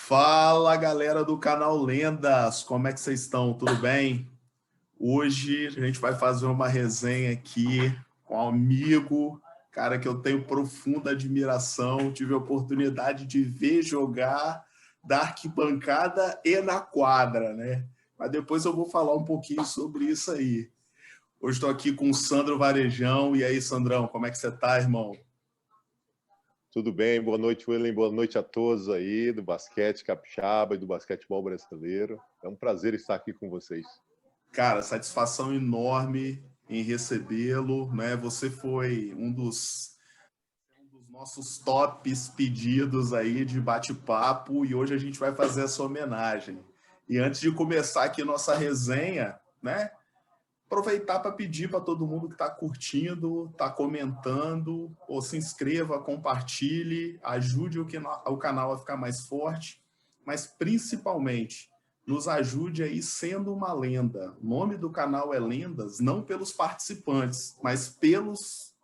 Fala, galera do canal Lendas, como é que vocês estão? Tudo bem? Hoje a gente vai fazer uma resenha aqui com um amigo, cara que eu tenho profunda admiração, tive a oportunidade de ver jogar da arquibancada e na quadra, né? Mas depois eu vou falar um pouquinho sobre isso aí. Hoje estou aqui com o Sandro Varejão. E aí, Sandrão, como é que você tá, irmão? Tudo bem, boa noite, William, boa noite a todos aí do basquete capixaba e do basquetebol brasileiro. É um prazer estar aqui com vocês. Cara, satisfação enorme em recebê-lo, né? Você foi um dos nossos tops pedidos aí de bate-papo e hoje a gente vai fazer essa homenagem. E antes de começar aqui nossa resenha, né? Aproveitar para pedir para todo mundo que está curtindo, está comentando, ou se inscreva, compartilhe, ajude o canal a ficar mais forte, mas principalmente nos ajude aí sendo uma lenda. O nome do canal é Lendas, não pelos participantes, mas pelos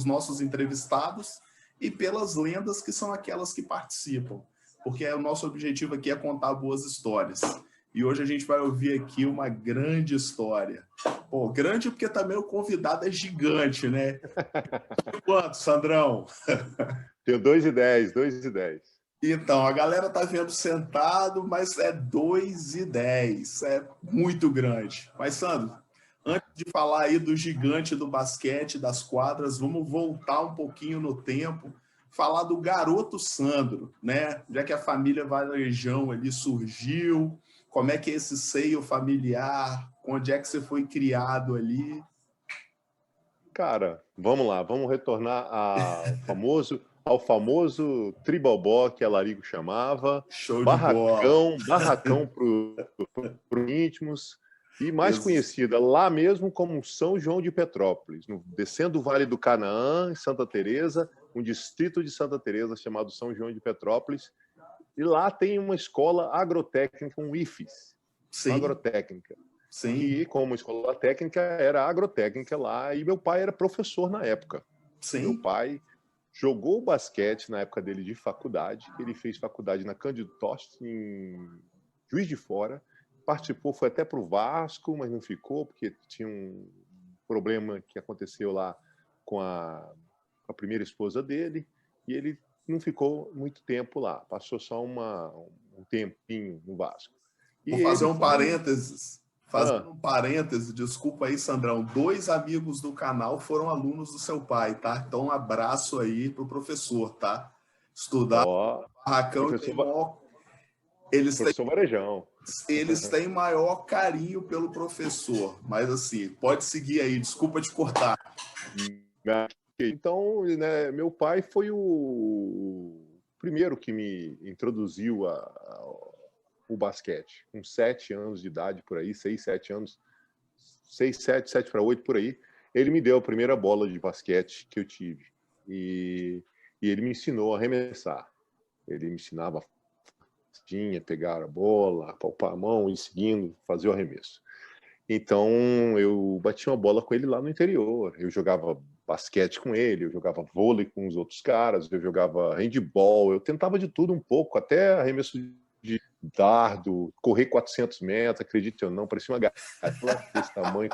nossos entrevistados e pelas lendas que são aquelas que participam, porque o nosso objetivo aqui é contar boas histórias. E hoje a gente vai ouvir aqui uma grande história. Pô, grande porque também o convidado é gigante, né? Quanto, Sandrão? Tenho 2 e 10, 2 e 10. Então, a galera tá vendo sentado, mas é 2 e 10. É muito grande. Mas, Sandro, antes de falar aí do gigante do basquete, das quadras, vamos voltar um pouquinho no tempo, falar do garoto Sandro, né? Já que a família Varejão ali surgiu, como é que é esse seio familiar, onde é que você foi criado ali? Cara, vamos lá, vamos retornar ao famoso tribobó que a Larigo chamava, Show de bola. barracão pro íntimos, e mais Ex- conhecida lá mesmo como São João de Petrópolis, descendo o Vale do Canaã, em Santa Teresa, um distrito de Santa Teresa chamado São João de Petrópolis. E lá tem uma escola agrotécnica, um IFES, uma Sim, agrotécnica, sim, que, como escola técnica, era agrotécnica lá, e meu pai era professor na época. Meu sim. pai jogou basquete na época dele de faculdade, ele fez faculdade na Cândido Tostes, em Juiz de Fora, participou, foi até para o Vasco, mas não ficou, porque tinha um problema que aconteceu lá com a primeira esposa dele, e ele não ficou muito tempo lá, passou só um tempinho no Vasco. E Vou fazer ele um foi... parênteses. Ah, Fazendo um parênteses, desculpa aí, Sandrão. 2 amigos do canal foram alunos do seu pai, tá? Então, um abraço aí pro professor, tá? Estudar ó, no Barracão e tem professor, maior. Eles têm, professor Varejão. eles têm maior carinho pelo professor. Mas assim, pode seguir aí, desculpa te cortar. Então, né, meu pai foi o primeiro que me introduziu o basquete. Com 7 anos de idade, por aí, 6, 7 anos, 6, 7, 7 para 8 por aí, ele me deu a primeira bola de basquete que eu tive. E ele me ensinou a arremessar. Ele me ensinava a pegar a bola, palpar a mão e seguindo, fazer o arremesso. Então, eu bati uma bola com ele lá no interior. Eu jogava basquete com ele, eu jogava vôlei com os outros caras, eu jogava handball, eu tentava de tudo um pouco, até arremesso de dardo, correr 400 metros, acredite ou não, parecia uma gatela desse tamanho.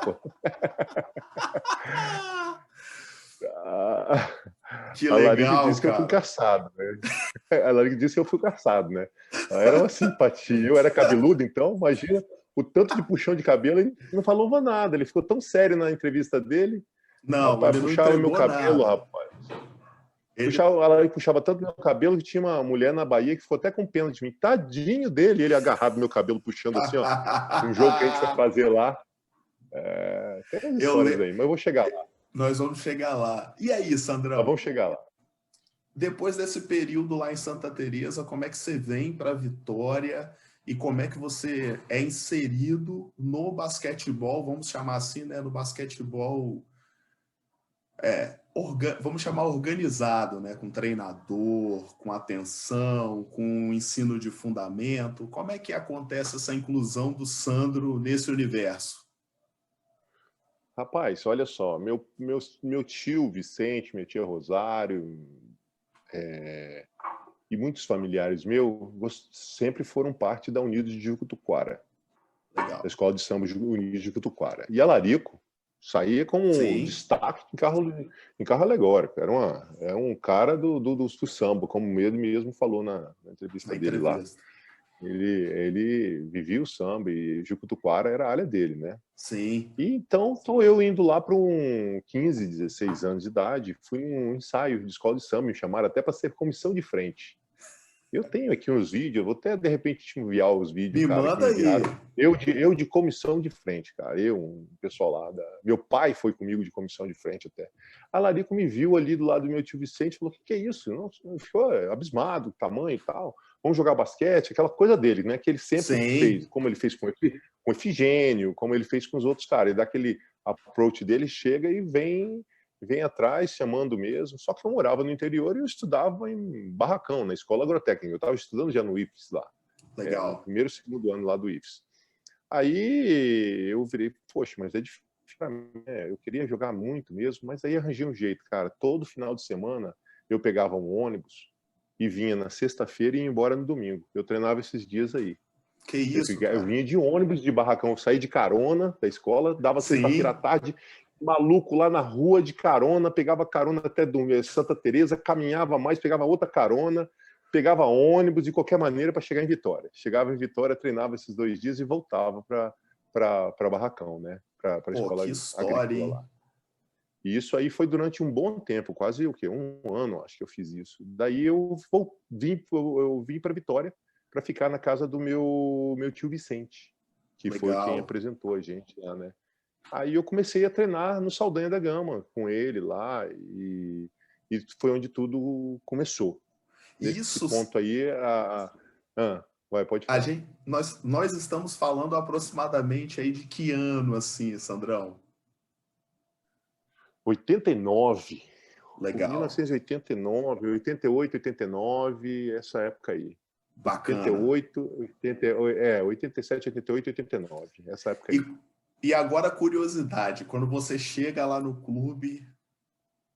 Que A Larigo legal, disse que eu fui cara. caçado, né? A Larigo disse que eu fui caçado, né? Era uma simpatia. Eu era cabeludo, então, imagina o tanto de puxão de cabelo, ele não falava nada, ele ficou tão sério na entrevista dele. Não, Rapaz, ele não puxava meu entregou cabelo, nada. rapaz. Ele Ela puxava tanto meu cabelo que tinha uma mulher na Bahia que ficou até com pena de mim. Tadinho dele, ele agarrado no meu cabelo, puxando assim, ó. Um jogo que a gente foi fazer lá. Tem umas eu histórias le... aí, mas eu vou chegar lá. Nós vamos chegar lá. E aí, Nós Sandrão? vamos chegar lá. Depois desse período lá em Santa Teresa, como é que você vem para Vitória e como é que você é inserido no basquetebol, vamos chamar assim, né, no basquetebol, vamos chamar organizado, né, com treinador, com atenção, com ensino de fundamento. Como é que acontece essa inclusão do Sandro nesse universo? Rapaz, olha só, meu tio Vicente, meu tio Rosário, e muitos familiares meus sempre foram parte da Unidos de Jucutuquara, Legal. da Escola de Samba Unidos de Jucutuquara. E Alarico saía como destaque em carro alegórico. Era um cara do samba, como ele mesmo falou na entrevista dele lá. Ele vivia o samba e Jucutuquara era a área dele, né? Sim. E então estou eu indo lá para 15, 16 anos de idade, fui um ensaio de escola de samba, me chamaram até para ser comissão de frente. Eu tenho aqui uns vídeos, eu vou até de repente te enviar os vídeos, me cara, manda que enviaram. aí. Eu de comissão de frente, cara. Um pessoal lá meu pai foi comigo de comissão de frente até. A Larico me viu ali do lado do meu tio Vicente e falou: que é isso? Não ficou abismado, o tamanho e tal. Vamos jogar basquete, aquela coisa dele, né? Que ele sempre fez, como ele fez com Efigênio, como ele fez com os outros caras. Ele dá aquele approach dele, chega e vem atrás, chamando mesmo. Só que eu morava no interior e eu estudava em barracão, na escola agrotécnica. Eu estava estudando já no IFES lá. Legal. No primeiro e segundo ano lá do IFES. Aí eu virei, poxa, mas é difícil. Eu queria jogar muito mesmo, mas aí arranjei um jeito, cara. Todo final de semana eu pegava um ônibus e vinha na sexta-feira e ia embora no domingo. Eu treinava esses dias aí. Que isso, eu vinha de ônibus, de barracão, eu saí de carona da escola, dava sexta-feira à tarde, maluco lá na rua de carona, pegava carona até Santa Teresa, caminhava mais, pegava outra carona, pegava ônibus de qualquer maneira para chegar em Vitória. Chegava em Vitória, treinava esses 2 dias e voltava para barracão, né? Para a escola agrícola lá. E isso aí foi durante um bom tempo, quase um ano, acho que eu fiz isso. Daí eu vim para Vitória para ficar na casa do meu tio Vicente, que foi quem apresentou a gente lá, né? Aí eu comecei a treinar no Saldanha da Gama com ele lá e foi onde tudo começou. Nesse ponto aí, pode falar. Nós estamos falando aproximadamente aí de que ano, assim, Sandrão? 89. Legal. 1989, 88, 89, essa época aí. Bacana. 87, 88, 89, essa época aí. E agora a curiosidade, quando você chega lá no clube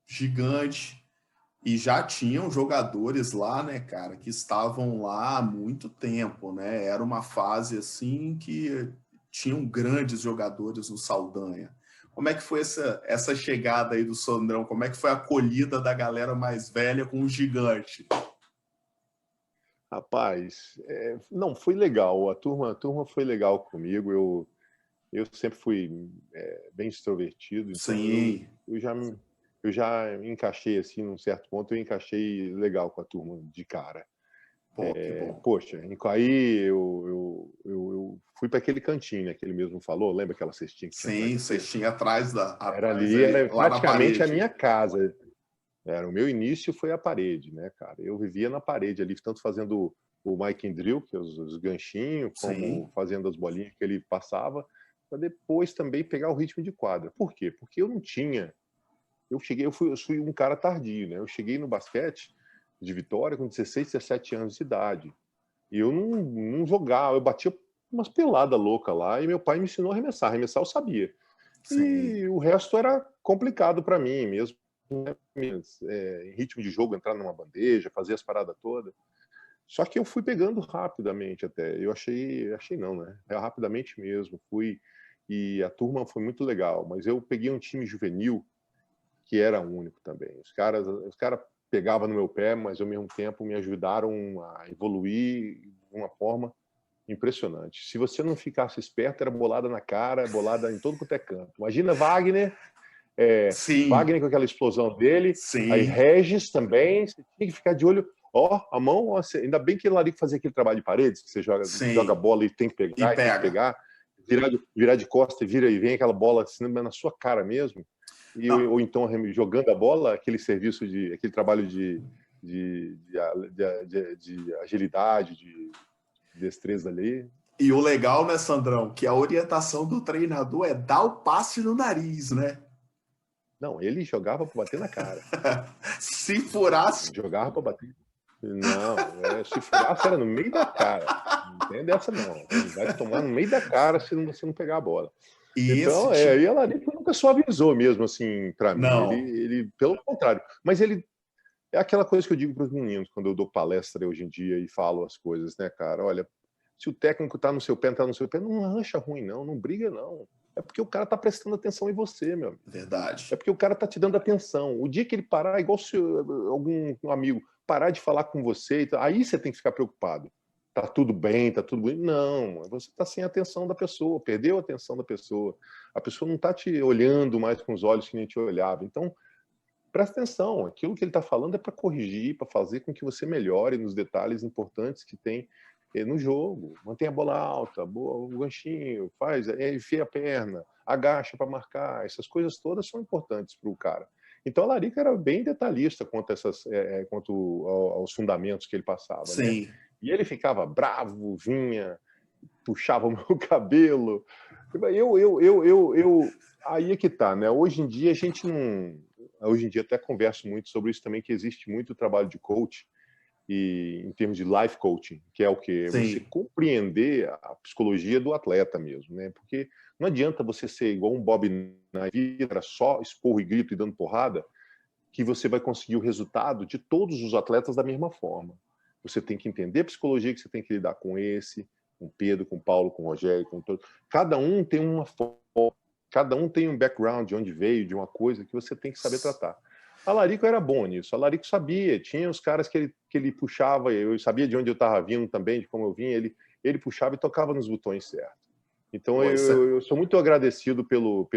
gigante e já tinham jogadores lá, né, cara, que estavam lá há muito tempo, né? Era uma fase assim que tinham grandes jogadores no Saldanha. Como é que foi essa chegada aí do Sandrão? Como é que foi a acolhida da galera mais velha com o gigante? Rapaz, não, foi legal. A turma foi legal comigo. Eu sempre fui bem extrovertido, então eu já me encaixei assim, num certo ponto, eu encaixei legal com a turma de cara. Pô, que bom. Poxa, aí eu fui para aquele cantinho, né, que ele mesmo falou, lembra aquela cestinha que tinha? Sim, cestinha atrás era ali, era praticamente a minha casa. O meu início foi a parede, né, cara? Eu vivia na parede ali, tanto fazendo o Mike and Drill, que é os ganchinhos, como fazendo as bolinhas que ele passava, para depois também pegar o ritmo de quadra. Por quê? Porque eu não tinha. Eu fui um cara tardio, né? Eu cheguei no basquete de Vitória com 16, 17 anos de idade. E eu não jogava, eu batia umas peladas loucas lá e meu pai me ensinou a arremessar. Arremessar eu sabia. E o resto era complicado para mim mesmo. Em ritmo de jogo, entrar numa bandeja, fazer as paradas todas. Só que eu fui pegando rapidamente até. Eu achei não, né? Rapidamente mesmo. E a turma foi muito legal. Mas eu peguei um time juvenil que era único também. Os caras pegavam no meu pé, mas ao mesmo tempo me ajudaram a evoluir de uma forma impressionante. Se você não ficasse esperto, era bolada na cara, bolada em todo quanto é canto. Imagina Wagner, Wagner com aquela explosão dele, aí Regis também, você tinha que ficar de olho. A mão, ainda bem que ele ali fazia aquele trabalho de paredes, que você joga bola e tem que pegar, tem que pegar, virar de costa e vem aquela bola assim na sua cara mesmo. Ou então jogando a bola, aquele trabalho de agilidade, de destreza ali. E o legal, né, Sandrão, que a orientação do treinador é dar o passe no nariz, né? Não, ele jogava para bater na cara. Se furasse... Jogava para bater. Não, se furasse era no meio da cara. Não tem dessa, não. Ele vai tomar no meio da cara se você não pegar a bola. Então, e a Larico nunca suavizou mesmo, assim, para mim. Ele, pelo contrário. Mas ele É aquela coisa que eu digo para os meninos quando eu dou palestra hoje em dia e falo as coisas, né, cara? Olha, se o técnico tá no seu pé, tá no seu pé, não arrancha ruim, não briga, não. É porque o cara tá prestando atenção em você, meu amigo. É Verdade. porque o cara tá te dando atenção. O dia que ele parar, igual se algum amigo parar de falar com você, aí você tem que ficar preocupado. Tá tudo bem, tá tudo bem. Não, você tá sem a atenção da pessoa, perdeu a atenção da pessoa. A pessoa não tá te olhando mais com os olhos que nem te olhava. Então, presta atenção. Aquilo que ele tá falando é para corrigir, para fazer com que você melhore nos detalhes importantes que tem no jogo. Mantenha a bola alta, boa, o ganchinho, faz, enfia a perna, agacha para marcar. Essas coisas todas são importantes para o cara. Então a Larica era bem detalhista quanto aos fundamentos que ele passava, né? Sim. E ele ficava bravo, vinha, puxava o meu cabelo. Aí é que tá, né? Hoje em dia a gente não. Hoje em dia até converso muito sobre isso também, que existe muito trabalho de coach e em termos de life coaching, que é o que você Sim. compreender a psicologia do atleta mesmo, né? Porque não adianta você ser igual um Bob na vida, só esporro e grito e dando porrada, que você vai conseguir o resultado de todos os atletas da mesma forma. Você tem que entender a psicologia que você tem que lidar com esse, com o Pedro, com o Paulo, com o Rogério, com todo. Cada um tem uma forma, cada um tem um background de onde veio, de uma coisa que você tem que saber tratar. A Larico era bom nisso. A Larico sabia, tinha os caras que ele puxava, eu sabia de onde eu estava vindo também, de como eu vinha, ele puxava e tocava nos botões certos. Então Pô, eu sou muito agradecido pelo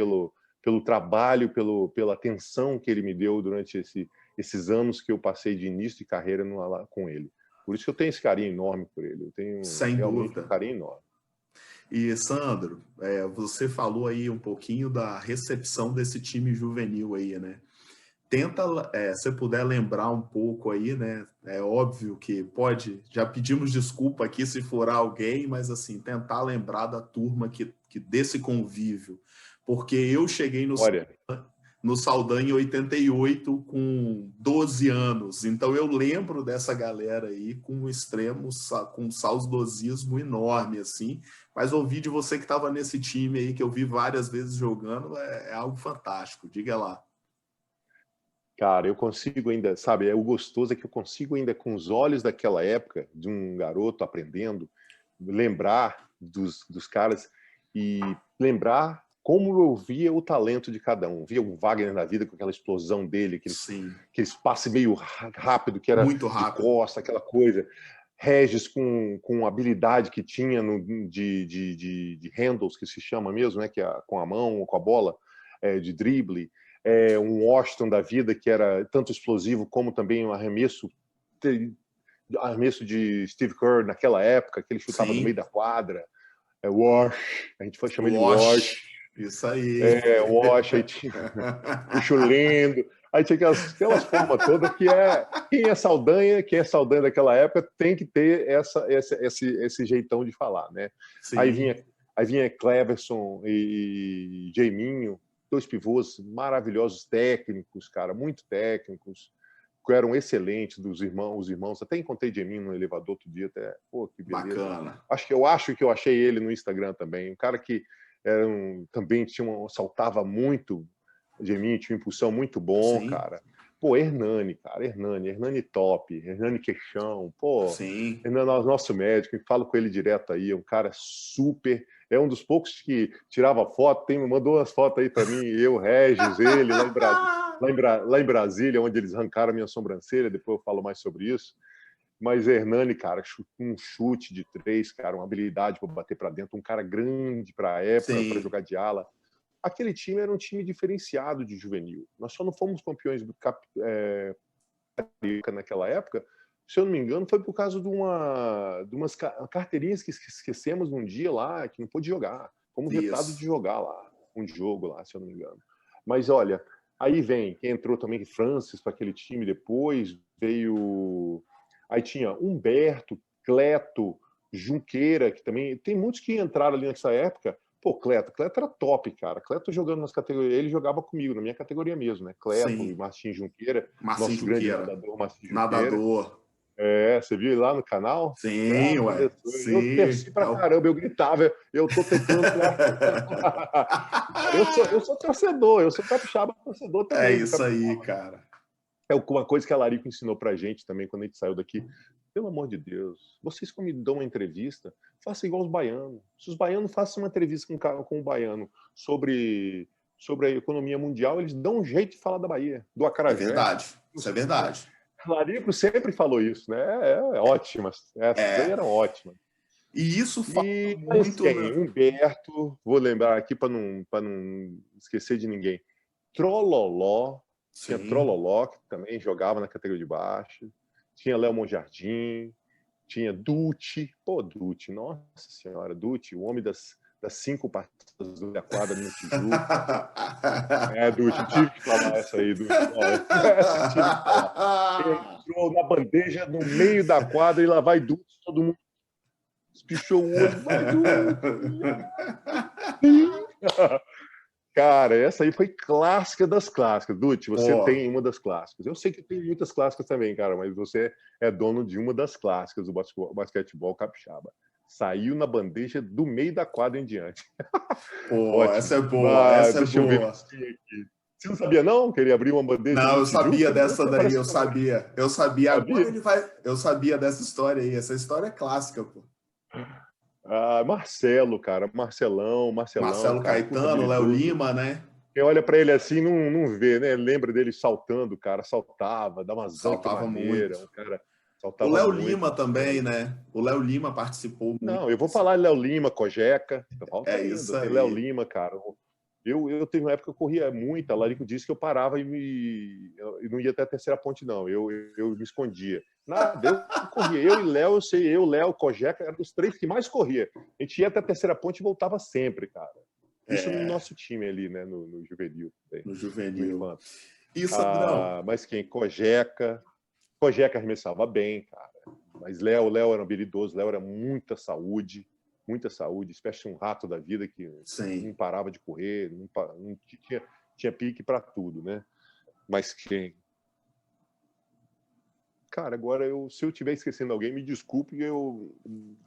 trabalho, pela atenção que ele me deu durante esses anos que eu passei de início de carreira com ele. Por isso que eu tenho esse carinho enorme por ele. Eu tenho sem realmente um dúvida. carinho enorme. E, Sandro, você falou aí um pouquinho da recepção desse time juvenil aí, né? Tenta, se puder lembrar um pouco aí, né? É óbvio que pode, já pedimos desculpa aqui se for alguém, mas assim, tentar lembrar da turma que desse convívio. Porque eu cheguei Olha, no Saldanha em 88 com 12 anos, então eu lembro dessa galera aí com um extremo, com um saudosismo enorme, assim, mas ouvir de você que estava nesse time aí, que eu vi várias vezes jogando, é algo fantástico, diga lá. cara, eu consigo ainda, sabe, o gostoso é que eu consigo ainda, com os olhos daquela época, de um garoto aprendendo, lembrar dos caras e lembrar como eu via o talento de cada um. Via o Wagner na vida com aquela explosão dele, Sim, aqueles passe meio rápido, que era muito de rápido. costa, aquela coisa. Regis com a habilidade que tinha de handles, que se chama mesmo, né, que é com a mão, com a bola, de drible. Um Washington da vida, que era tanto explosivo como também um arremesso de Steve Kerr naquela época, que ele chutava no meio Sim, da quadra. Wash, a gente foi chamar ele Wash. Wash, isso aí. Wash, aí tinha o Chulendo. Aí tinha aquelas formas todas que quem é Saldanha daquela época tem que ter esse jeitão de falar, né? Aí Sim, vinha Cleverson e Jaiminho, dois pivôs maravilhosos, técnicos, cara, muito técnicos, que eram excelentes os irmãos. Até encontrei Jaiminho no elevador outro dia, até, pô, que beleza. bacana. Acho que eu achei ele no Instagram também, um cara que também saltava muito. Geminho tinha uma impulsão muito bom, Sim, cara. Pô, Hernani, cara, Hernani top, Hernani Queixão, pô, sim. Hernani é nosso médico, eu falo com ele direto aí, é um cara super, é um dos poucos que tirava foto, mandou umas fotos aí para mim, eu, Regis, ele, lá em Brasília, onde eles arrancaram a minha sobrancelha, depois eu falo mais sobre isso. Mas Hernani, cara, um chute de três, cara, uma habilidade para bater para dentro, um cara grande para a época, para Sim, jogar de ala. Aquele time era um time diferenciado de juvenil. Nós só não fomos campeões do Carioca naquela época, se eu não me engano, foi por causa de umas carteirinhas que esquecemos num dia lá, que não pôde jogar. Fomos vetados de isso. jogar lá, um jogo lá, se eu não me engano. Mas olha, aí vem, quem entrou também, Francis, para aquele time depois, veio. Aí tinha Humberto, Cleto, Junqueira, que também. Tem muitos que entraram ali nessa época. Pô, Cleto era top, cara. Cleto jogando nas categorias. Ele jogava comigo, na minha categoria mesmo, né? Cleto e Sim. Martim Junqueira, Marcinho nosso grande Junqueira, nadador Martim Junqueira. nadador. Você viu ele lá no canal? Sim, Graças a ué. Deus. Eu Sim. torci pra caramba, eu gritava, eu tô tentando. Eu sou torcedor, eu sou capixaba torcedor É também, viu? isso aí, cara. É uma coisa que a Larico ensinou pra gente também quando a gente saiu daqui. Pelo amor de Deus, vocês quando me dão uma entrevista, façam igual os baianos. Se os baianos façam uma entrevista com um baiano sobre a economia mundial, eles dão um jeito de falar da Bahia, do É acarajé. verdade, isso é verdade. Larico sempre falou isso, né? Ótimas. Essas aí eram ótimas. E isso fala mas muito... quem? Humberto, vou lembrar aqui para não esquecer de ninguém. Trololó, tinha Trololó, que também jogava na categoria de baixo. Tinha Léo Monjardim, tinha Dutti. Pô, Dutti, nossa senhora, Dutti, o homem das 5 partidas da quadra no Tijuca. Dutti, tive que falar essa aí, Dutti. Essa tive que falar. Ele entrou na bandeja no meio da quadra e lá vai Dutti, todo mundo espichou o olho. Vai, Dutti! Cara, essa aí foi clássica das clássicas. Dutti, você tem uma das clássicas. Eu sei que tem muitas clássicas também, cara, mas você é dono de uma das clássicas do basquetebol capixaba. Saiu na bandeja do meio da quadra em diante. Essa é boa, essa é deixa boa. Eu ver aqui. Você não sabia, não? Que ele abriu uma bandeja? Não, eu sabia dessa daí, eu sabia. Eu sabia. Agora ele vai. Eu sabia dessa história aí. Essa história é clássica, pô. Marcelo, cara, Marcelo cara, Caetano, Léo Lima, né? Quem olha para ele assim não vê, né? Lembra dele saltando, cara, saltava, dava umas saltava maneira, muito. Cara, o Léo Lima também, né? O Léo Lima participou muito. Não, eu vou falar Léo Lima, Cojeca, falta ainda. Isso aí. Tem Léo Lima, cara. Eu teve uma época que eu corria muito, a Larico disse que eu parava e não ia até a terceira ponte, não. Eu me escondia. Nada, eu corria. Eu e Léo, Léo, Cojeca, eram os 3 que mais corria. A gente ia até a terceira ponte e voltava sempre, cara. Isso no nosso time ali, né? No juvenil. No juvenil. E Sandrão? Mas quem? Cojeca arremessava bem, cara. Mas Léo era habilidoso, Léo era muita saúde, espécie de um rato da vida que não parava de correr, não tinha pique para tudo, né? Mas quem? Cara, agora se eu estiver esquecendo alguém, me desculpe,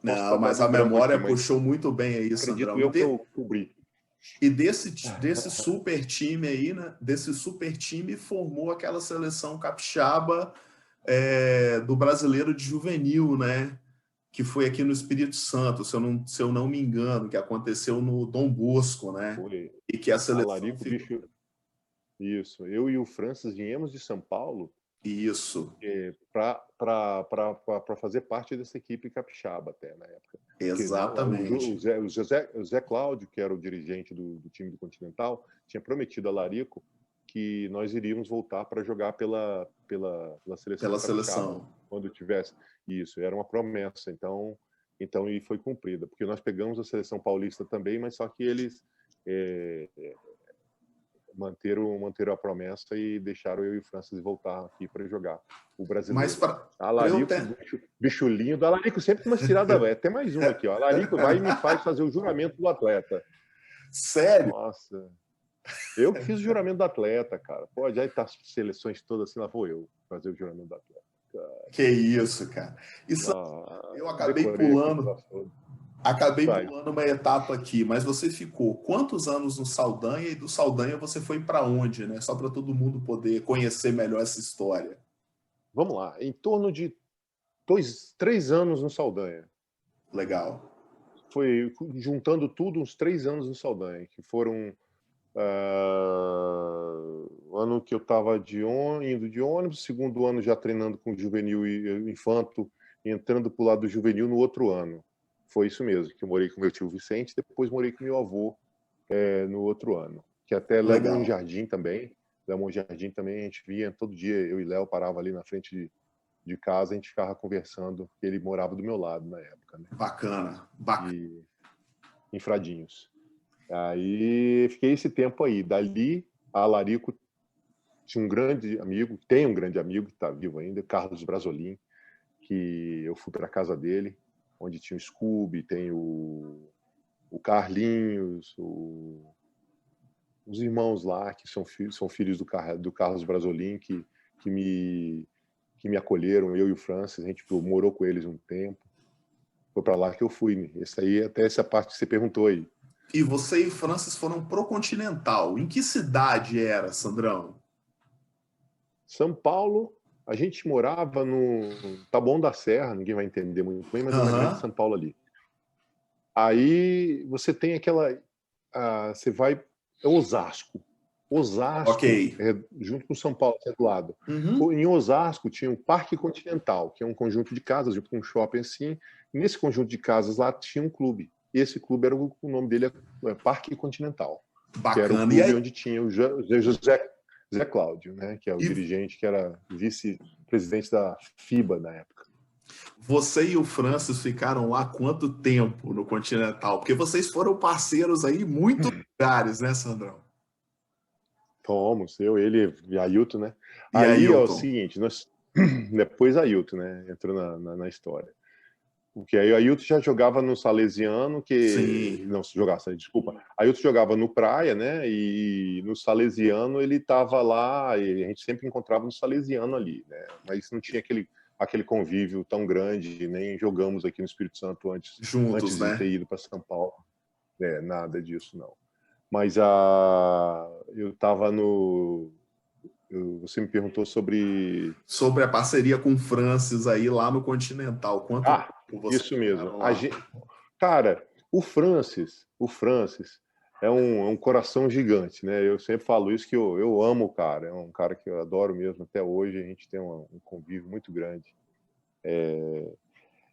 não, mas a memória puxou muito bem aí, Sandrão. Acredito eu cobri. E desse super time aí, né? Desse super time formou aquela seleção capixaba do brasileiro de juvenil, né? Que foi aqui no Espírito Santo, se eu não me engano, que aconteceu no Dom Bosco, né? Foi. E que a seleção Larico, Isso. Eu e o Francis viemos de São Paulo. Isso. Para fazer parte dessa equipe capixaba até na época. Exatamente. O Zé Cláudio, que era o dirigente do time do Continental, tinha prometido a Larico que nós iríamos voltar para jogar pela seleção. Pela seleção. Quando tivesse. Isso, era uma promessa. Então e foi cumprida. Porque nós pegamos a seleção paulista também, mas só que eles manteram a promessa e deixaram eu e o Francis voltar aqui para jogar o brasileiro. Mas a Larico, bicho lindo. A Larico sempre umas tiradas. Tem mais uma aqui, ó. A Larico vai e me faz fazer o juramento do atleta. Sério? Nossa. Eu que fiz o juramento do atleta, cara. Pô, já tá as seleções todas assim, lá vou eu fazer o juramento do atleta. Cara. Que isso, cara. Isso eu acabei pulando. Acabei pulando uma etapa aqui, mas você ficou quantos anos no Saldanha e do Saldanha você foi para onde, né? Só para todo mundo poder conhecer melhor essa história. Vamos lá, em torno de 3 anos no Saldanha. Legal. Foi juntando tudo uns 3 anos no Saldanha, que foram o ano que eu estava indo de ônibus, segundo ano já treinando com juvenil e infanto, e entrando para o lado do juvenil no outro ano. Foi isso mesmo, que eu morei com meu tio Vicente, depois morei com meu avô no outro ano. Que até Léo Monjardim também. Léo Monjardim também, a gente via todo dia, eu e Léo parava ali na frente de casa, a gente ficava conversando, porque ele morava do meu lado na época. Né? Bacana. Em Fradinhos. Aí fiquei esse tempo aí. Dali, a Larico tinha um grande amigo, tem um grande amigo que está vivo ainda, Carlos Brasolim, que eu fui para a casa dele, onde tinha o Scooby, tem o Carlinhos, os irmãos lá, que são filhos do Carlos Brasolim, que me acolheram, eu e o Francis, a gente morou com eles um tempo. Foi para lá que eu fui. Até essa parte que você perguntou aí. E você e o Francis foram pro Continental. Em que cidade era, Sandrão? São Paulo, a gente morava no Taboão da Serra, ninguém vai entender muito bem, mas é na Grande São Paulo ali. Aí você tem aquela... você vai... É Osasco. Osasco, Ok. junto com São Paulo, que é do lado. Uhum. Em Osasco tinha o Parque Continental, que é um conjunto de casas, junto com um shopping assim. E nesse conjunto de casas lá tinha um clube. Esse clube, era o nome dele é Parque Continental, que era o Bacana. E clube aí, onde tinha o Zé Cláudio, né, que é o e dirigente, que era vice-presidente da FIBA na época. você e o Francis ficaram lá quanto tempo no Continental? Porque vocês foram parceiros aí em muitos lugares, né, Sandrão? Fomos, eu, ele e Ailton, né? E Aí é o Ailton? seguinte, depois Ailton, né, entrou na história. Porque aí o Ailton já jogava no Salesiano, que... Sim, Não, se jogasse, desculpa. Ailton jogava no Praia, né? E no Salesiano ele estava lá, e a gente sempre encontrava no Salesiano ali, né? Mas não tinha aquele convívio tão grande, nem jogamos aqui no Espírito Santo juntos, antes de ter né? ido para São Paulo. Nada disso, não. Mas eu estava no... Você me perguntou sobre... Sobre a parceria com o Francis aí lá no Continental. Quanto Ah, tempo vocês isso mesmo. ficaram lá? Cara, o Francis é um coração gigante, né? Eu sempre falo isso, que eu amo o cara. É um cara que eu adoro mesmo até hoje. A gente tem um convívio muito grande.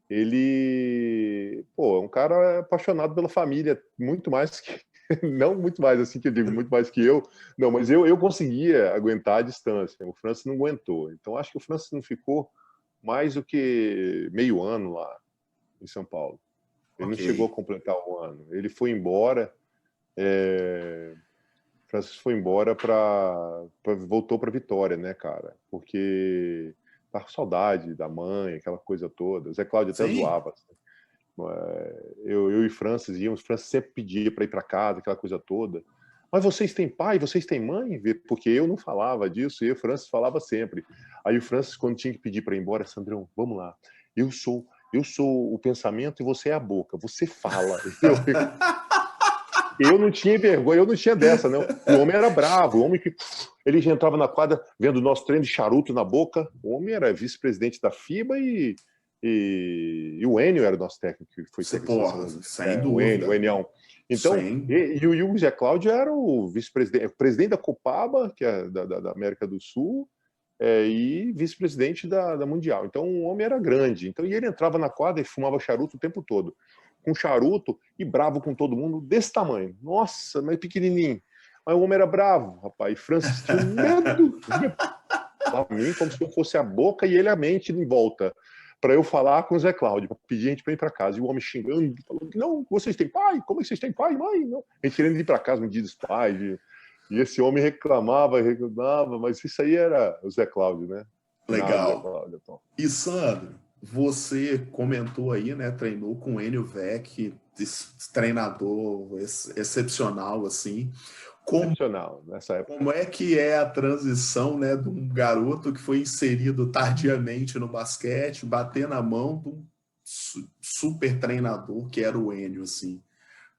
Ele, pô, é um cara apaixonado pela família, muito mais que... Não muito mais, assim, que eu digo, muito mais que eu. Não, mas eu conseguia aguentar a distância. O Francis não aguentou. Então, acho que o Francis não ficou mais do que meio ano lá em São Paulo. Ele não Ok. chegou a completar um ano. Ele foi embora. Francis foi embora voltou para Vitória, né, cara? Porque tá com saudade da mãe, aquela coisa toda. O Zé Cláudio até Sim, zoava. Assim. Eu e Francis íamos. Francis sempre pedia para ir para casa, aquela coisa toda. Mas vocês têm pai? Vocês têm mãe? Porque eu não falava disso, e o Francis falava sempre. Aí o Francis, quando tinha que pedir para ir embora, Sandrão, vamos lá. Eu sou o pensamento e você é a boca. Você fala. Eu não tinha vergonha, eu não tinha dessa, não. O homem era bravo, o homem que... Ele já entrava na quadra vendo o nosso treino de charuto na boca. O homem era vice-presidente da FIBA e o Enio era o nosso técnico, que foi você, técnico porra, da seleção. sem O Enio, o dúvida. Enião. Então, Sem. e o Zé Cláudio era o vice-presidente, o presidente da Copaba, que é da América do Sul, e vice-presidente da Mundial. Então, o homem era grande. Então, e ele entrava na quadra e fumava charuto o tempo todo. Com charuto e bravo com todo mundo, desse tamanho. Nossa, mas pequenininho. Mas o homem era bravo, rapaz. E Francis tinha um medo. Para mim, como se eu fosse a boca e ele a mente em volta. Para eu falar com o Zé Cláudio, para pedir a gente para ir para casa. E o homem xingando, falando que não, vocês têm pai? Como é que vocês têm pai, mãe? Não. A gente querendo ir para casa no dia dos pais. E esse homem reclamava, mas isso aí era o Zé Cláudio, né? Finado Zé Legal. Cláudio. Então. E Sandro, você comentou aí, né? Treinou com o Enio Vec, treinador excepcional, assim. Como, Excepcional nessa época. como é que é a transição, né, de um garoto que foi inserido tardiamente no basquete, bater na mão de um super treinador que era o Enio, assim?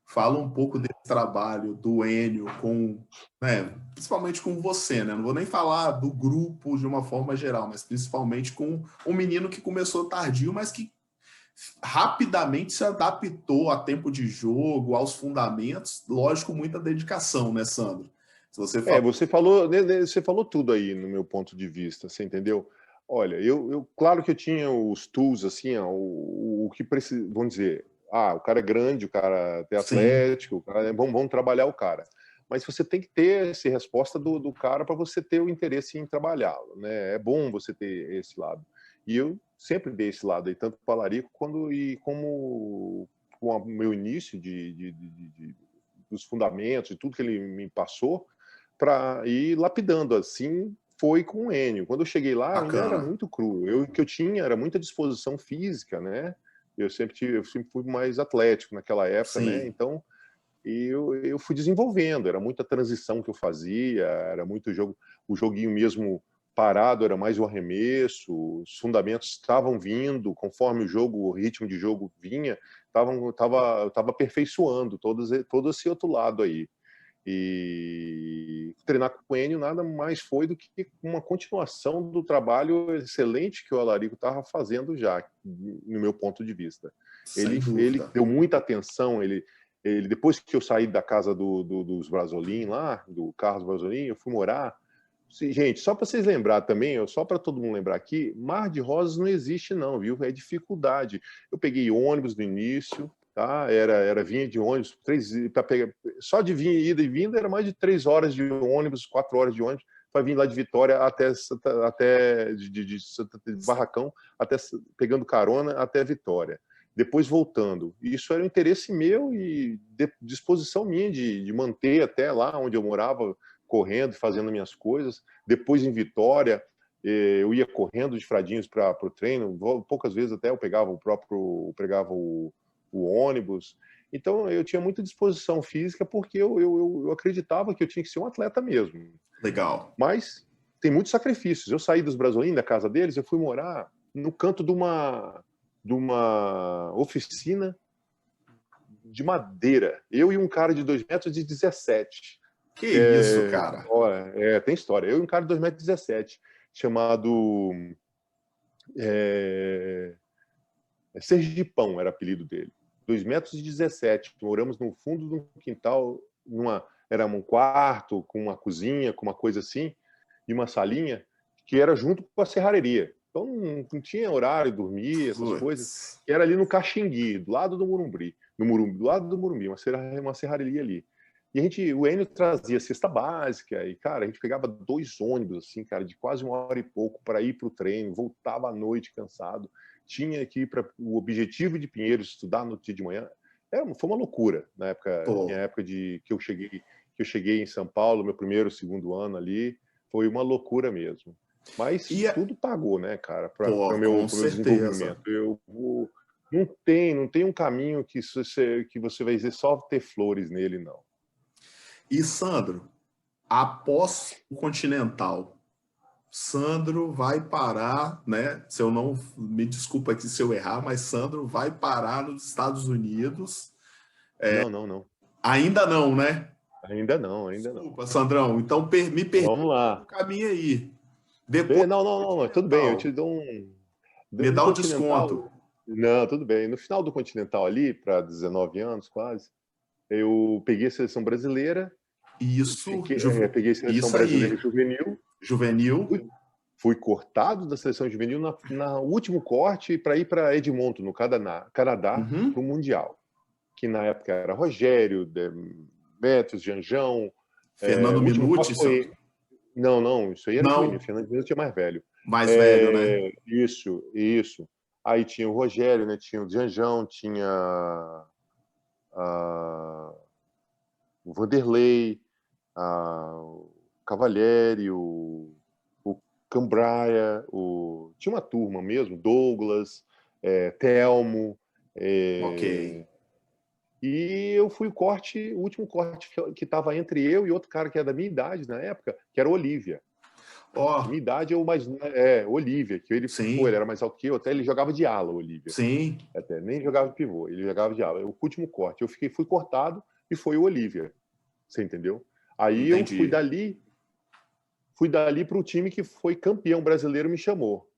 Fala um pouco desse trabalho do Enio com, né, principalmente com você, né? Não vou nem falar do grupo de uma forma geral, mas principalmente com um menino que começou tardio, mas que rapidamente se adaptou a tempo de jogo, aos fundamentos, lógico, muita dedicação, né, Sandro? Se você fala... Você falou tudo aí no meu ponto de vista, você entendeu? Olha, claro que eu tinha os tools, assim, ó, o que precisa, vamos dizer, o cara é grande, o cara é Sim, atlético, o cara vamos trabalhar o cara. Mas você tem que ter essa resposta do cara para você ter o interesse em trabalhá-lo, né? É bom você ter esse lado. E eu sempre dei esse lado aí, tanto para o Larico como com o meu início dos fundamentos e tudo que ele me passou, para ir lapidando. Assim foi com o Enio. Quando eu cheguei lá, eu ainda era bacana. muito cru. O que eu tinha era muita disposição física, né? Eu sempre fui mais atlético naquela época, né? Sim, Então, eu fui desenvolvendo. Era muita transição que eu fazia, era muito jogo, o joguinho mesmo parado, era mais o arremesso, os fundamentos estavam vindo, conforme o ritmo de jogo vinha, eu estava aperfeiçoando todo esse outro lado aí. E treinar com o Enio nada mais foi do que uma continuação do trabalho excelente que o Alarico estava fazendo já, no meu ponto de vista. Sem Ele dúvida. deu muita atenção, ele depois que eu saí da casa dos Brasolim lá, do Carlos Brasolim, eu fui morar. Gente, só para vocês lembrar também, só para todo mundo lembrar aqui, Mar de Rosas não existe não, viu? É dificuldade. Eu peguei ônibus no início, tá? Vinha de ônibus, para pegar, só de ida e vinda era mais de 3 horas de ônibus, 4 horas de ônibus, para vir lá de Vitória até de Barracão, até pegando carona até Vitória. Depois voltando. Isso era um interesse meu e disposição minha de manter até lá onde eu morava, correndo, fazendo minhas coisas. Depois, em Vitória, eu ia correndo de Fradinhos para o treino. Poucas vezes até eu pegava o ônibus. Então, eu tinha muita disposição física porque eu acreditava que eu tinha que ser um atleta mesmo. Legal. Mas tem muitos sacrifícios. Eu saí dos Brasolim, da casa deles, eu fui morar no canto de uma oficina de madeira. Eu e um cara de 2,17 m. Que isso, cara? Tem história. Eu e um cara de 2,17 m, chamado Sergipão, era o apelido dele. 2,17 m. Moramos no fundo de um quintal, era um quarto, com uma cozinha, com uma coisa assim, e uma salinha, que era junto com a serraria. Então não tinha horário, dormir, essas coisas. Que era ali no Caxingui, do lado do Morumbi. Do lado do Morumbi, uma serraria ali. E o Enio trazia cesta básica, e, cara, a gente pegava 2 ônibus, assim, cara, de quase 1 hora e pouco para ir para o treino, voltava à noite cansado, tinha que ir para o Objetivo de Pinheiros estudar no dia de manhã. Foi uma loucura na época, minha época que eu cheguei em São Paulo, meu primeiro, segundo ano ali, foi uma loucura mesmo. Mas tudo pagou, né, cara, para o meu desenvolvimento. Não tem um caminho que você vai dizer só ter flores nele, não. E, Sandro, após o Continental, Sandro vai parar, né? Se eu não me desculpa aqui se eu errar, mas Sandro vai parar nos Estados Unidos. Não. Ainda não, né? Ainda não. Desculpa, Sandrão. Então me permita. Vamos lá. O caminho aí. Depois... Não, tudo bem. Eu te dou Me dá um desconto. Não, tudo bem. No final do Continental ali, para 19 anos quase, eu peguei a seleção brasileira. Isso. Peguei a seleção brasileira juvenil. Fui cortado da seleção juvenil no último corte para ir para Edmonton, no Canadá, para o Mundial. Que na época era Rogério, Demetrios, Janjão. Fernando Minuti. Não, isso aí era juvenil. Fernando Minuti é mais velho. Mais velho, né? Isso. Aí tinha o Rogério, né? Tinha o Janjão, tinha o Vanderlei, o Cavalieri, o Cambraia, tinha uma turma mesmo, Douglas, Telmo. Ok. E eu fui o último corte que estava entre eu e outro cara que era da minha idade na época, que era o Olívia. Minha idade Olívia, que ele era mais alto que eu, até ele jogava de ala, o Olívia. Sim. Até nem jogava de pivô, ele jogava de ala. O último corte, fui cortado e foi o Olívia. Você entendeu? Aí Entendi. Eu fui dali para o time que foi campeão brasileiro, me chamou.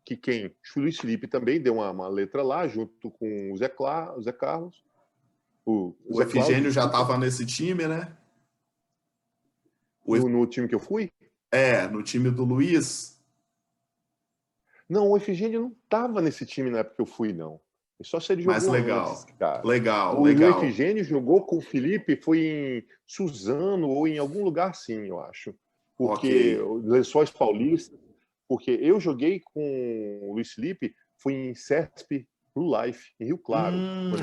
Que o Luiz Felipe também deu uma letra lá, junto com o Zé Carlos. O Efigênio já estava nesse time, né? No time que eu fui? No time do Luiz. Não, o Efigênio não estava nesse time na época que eu fui, não. Só se ele jogou antes, cara. Legal. O Efigênio jogou com o Felipe, foi em Suzano ou em algum lugar assim, eu acho. Porque Lençóis Paulistas, porque eu joguei com o Luiz Felipe, fui em CESP Blue Life, em Rio Claro.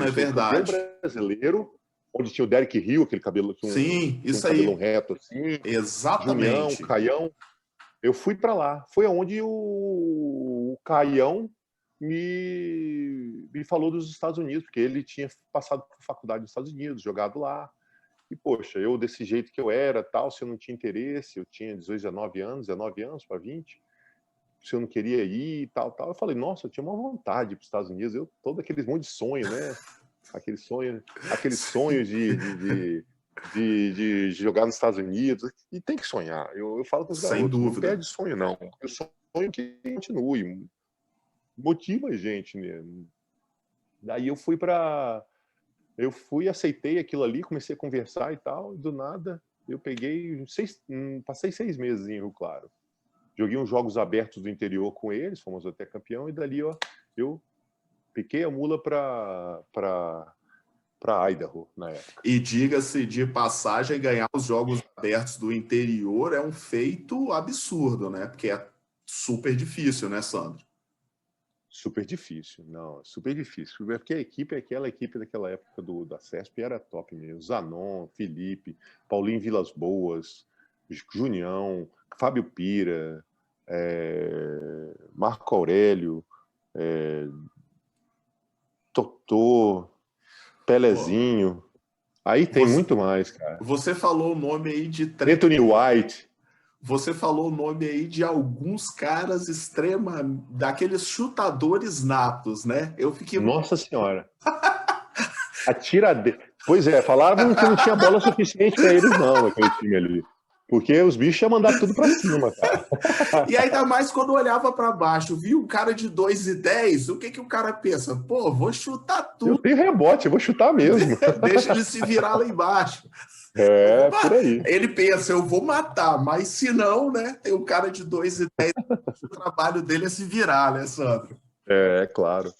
É verdade. Brasileiro, onde tinha o Derek Hill, aquele cabelo que Sim, isso um cabelão reto assim. Exatamente. Junião, Caião. Eu fui para lá. Foi onde o Caião me falou dos Estados Unidos, porque ele tinha passado por faculdade nos Estados Unidos, jogado lá. E, poxa, eu desse jeito que eu era, tal, se eu não tinha interesse, eu tinha 19 anos para 20, se eu não queria ir e tal. Eu falei, nossa, eu tinha uma vontade para os Estados Unidos, todo aquele monte de sonho, né? Aquele sonho de de jogar nos Estados Unidos. E tem que sonhar. Eu falo com os Sem garotos, não dúvida. perde sonho, não. Eu sonho que continue. Motiva a gente, né? Daí eu aceitei aquilo ali, comecei a conversar e tal, e do nada eu passei 6 meses em Rio Claro. Joguei uns jogos abertos do interior com eles, fomos até campeão, e dali eu piquei a mula para Idaho na época. E diga-se de passagem, ganhar os jogos abertos do interior é um feito absurdo, né? Porque é super difícil, né, Sandro? Super difícil, não, super difícil. Porque aquela equipe daquela época da CESP era top mesmo. Zanon, Felipe, Paulinho Vilas Boas, Junião, Fábio Pira, Marco Aurélio, Totô, Pelezinho. Aí tem muito mais, cara. Você falou o nome aí de Anthony White. Você falou o nome aí de alguns caras daqueles chutadores natos, né? Eu fiquei. Nossa Senhora. Pois é, falavam que não tinha bola suficiente para eles, não, aquele time ali. Porque os bichos iam mandar tudo para cima, cara. E ainda mais quando olhava para baixo, viu um cara de 2,10, o que o cara pensa? Pô, vou chutar tudo. Eu tenho rebote, eu vou chutar mesmo. Deixa ele se virar lá embaixo. Por aí. Ele pensa, eu vou matar, mas se não, né? Tem um cara de 2,10, o trabalho dele é se virar, né, Sandro? Claro.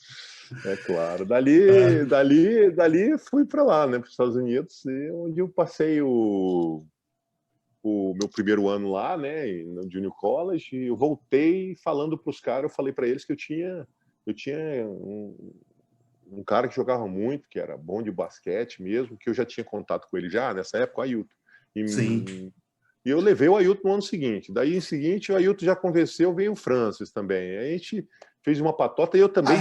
Dali fui para lá, né, para os Estados Unidos, onde eu passei o meu primeiro ano lá, né, no Junior College, e eu voltei falando para os caras, eu falei para eles que eu tinha um cara que jogava muito, que era bom de basquete mesmo, que eu já tinha contato com ele já nessa época, o Ailton. Sim. E eu levei o Ailton no ano seguinte. Daí, em seguinte, o Ailton já convenceu, veio o Francis também. Aí a gente fez uma patota e eu também.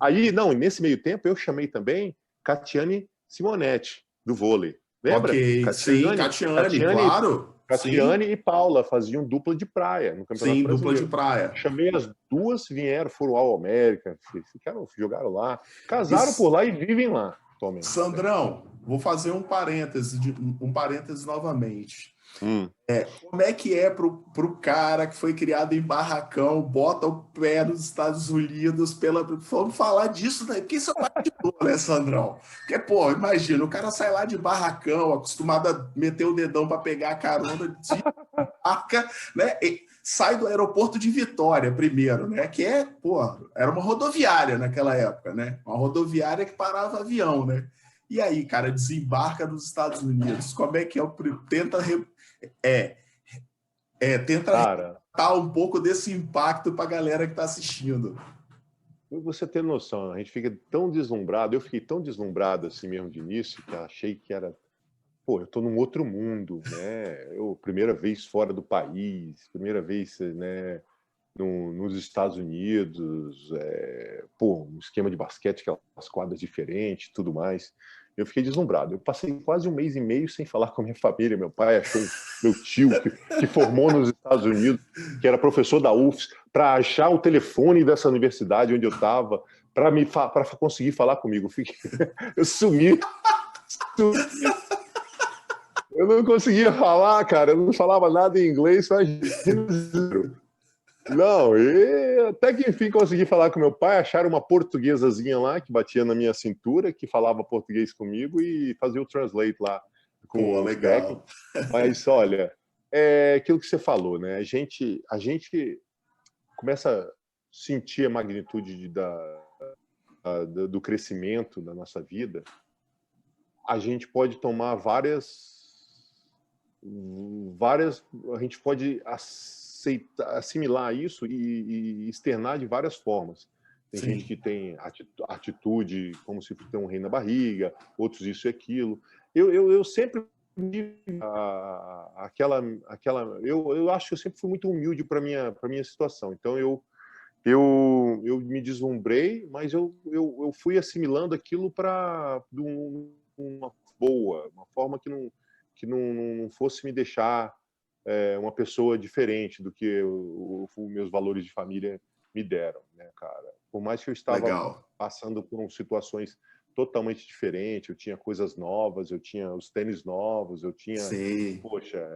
Aí, não, nesse meio tempo, eu chamei também Catiane Simonetti, do vôlei. Lembra? Ok, Catiane, claro. Catiane e Paula faziam dupla de praia no Campeonato Brasileiro. Dupla de praia. Chamei as duas, vieram, foram ao América, jogaram lá, casaram por lá e vivem lá. Sandrão, vou fazer um parêntese novamente. Como é que é pro cara que foi criado em barracão, bota o pé nos Estados Unidos vamos falar disso daí, porque isso é bastidor, né, Sandrão? Porque, pô, imagina, o cara sai lá de barracão, acostumado a meter o dedão para pegar a carona de barca, né? E sai do aeroporto de Vitória primeiro, né? Que era uma rodoviária naquela época, né? Uma rodoviária que parava avião, né? E aí, cara, desembarca nos Estados Unidos. Como é que é tenta relatar um pouco desse impacto para a galera que está assistindo. Você tem noção, a gente fica tão deslumbrado, eu fiquei tão deslumbrado assim mesmo de início, que achei que era, eu tô num outro mundo, né? Primeira vez fora do país, primeira vez, né, nos Estados Unidos, um esquema de basquete, aquelas quadras diferentes, tudo mais. Eu fiquei deslumbrado. Eu passei quase 1 mês e meio sem falar com a minha família. Meu pai achou meu tio, que formou nos Estados Unidos, que era professor da UFS, para achar o telefone dessa universidade onde eu estava, para conseguir falar comigo. Eu sumi. Eu não conseguia falar, cara. Eu não falava nada em inglês, não, e até que enfim consegui falar com meu pai, acharam uma portuguesazinha lá que batia na minha cintura, que falava português comigo e fazia o translate lá com o legal. Mas olha, é aquilo que você falou, né? A gente começa a sentir a magnitude do crescimento da nossa vida. A gente pode tomar a gente pode assimilar isso e externar de várias formas. Tem gente que tem atitude como se tem um rei na barriga, outros isso e aquilo. Eu sempre eu acho que eu sempre fui muito humilde para minha situação. Então eu me deslumbrei, mas eu fui assimilando aquilo para uma boa, uma forma que não fosse me deixar uma pessoa diferente do que os meus valores de família me deram, né, cara? Por mais que eu estava passando por situações totalmente diferente, eu tinha coisas novas, eu tinha os tênis novos, eu tinha, Sei. poxa,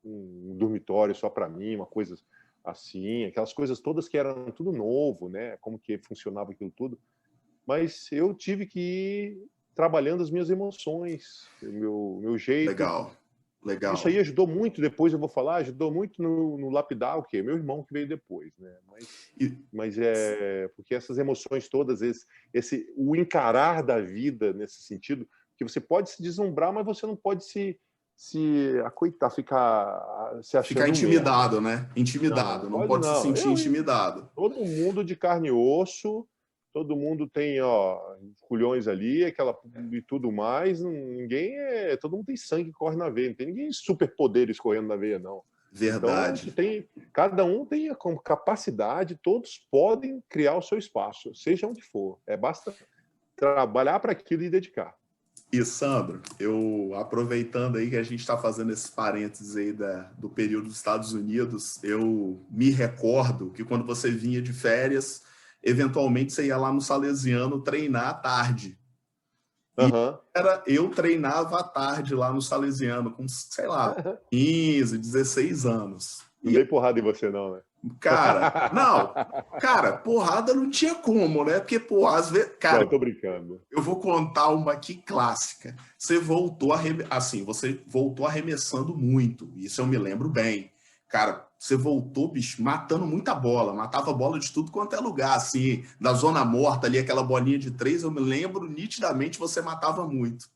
um dormitório só para mim, uma coisa assim, aquelas coisas todas que eram tudo novo, né? Como que funcionava aquilo tudo. Mas eu tive que ir trabalhando as minhas emoções, o meu jeito. Legal, Isso aí legal. ajudou muito, depois eu vou falar, ajudou muito no lapidar o quê? Meu irmão que veio depois, né? E, Mas é porque essas emoções todas, o encarar da vida nesse sentido, que você pode se deslumbrar, mas você não pode se acoitar, ficar se ficar achando um merda. intimidado, né? Não, Intimidado, não pode pode se não. sentir intimidado. Todo mundo de carne e osso, todo mundo tem, ó, culhões ali, e tudo mais. Todo mundo tem sangue que corre na veia, não tem ninguém superpoderes correndo na veia, não. Então, Verdade. cada um tem a capacidade, todos podem criar o seu espaço, seja onde for. Basta trabalhar para aquilo e dedicar. E, Sandro, eu aproveitando aí que a gente está fazendo esses parênteses aí do período dos Estados Unidos, eu me recordo que quando você vinha de férias, eventualmente você ia lá no Salesiano treinar à tarde. E Uhum. eu treinava à tarde lá no Salesiano, com, sei lá, 15, 16 anos. Não dei porrada em você, não, né? Cara, porrada não tinha como, né? Porque, pô, às vezes, Não, cara, tô brincando. eu vou contar uma aqui clássica. Você voltou arremessando muito. Isso eu me lembro bem. Cara, você voltou, bicho, matando muita bola. Matava bola de tudo quanto é lugar, assim, da zona morta ali, aquela bolinha de 3, eu me lembro nitidamente, você matava muito.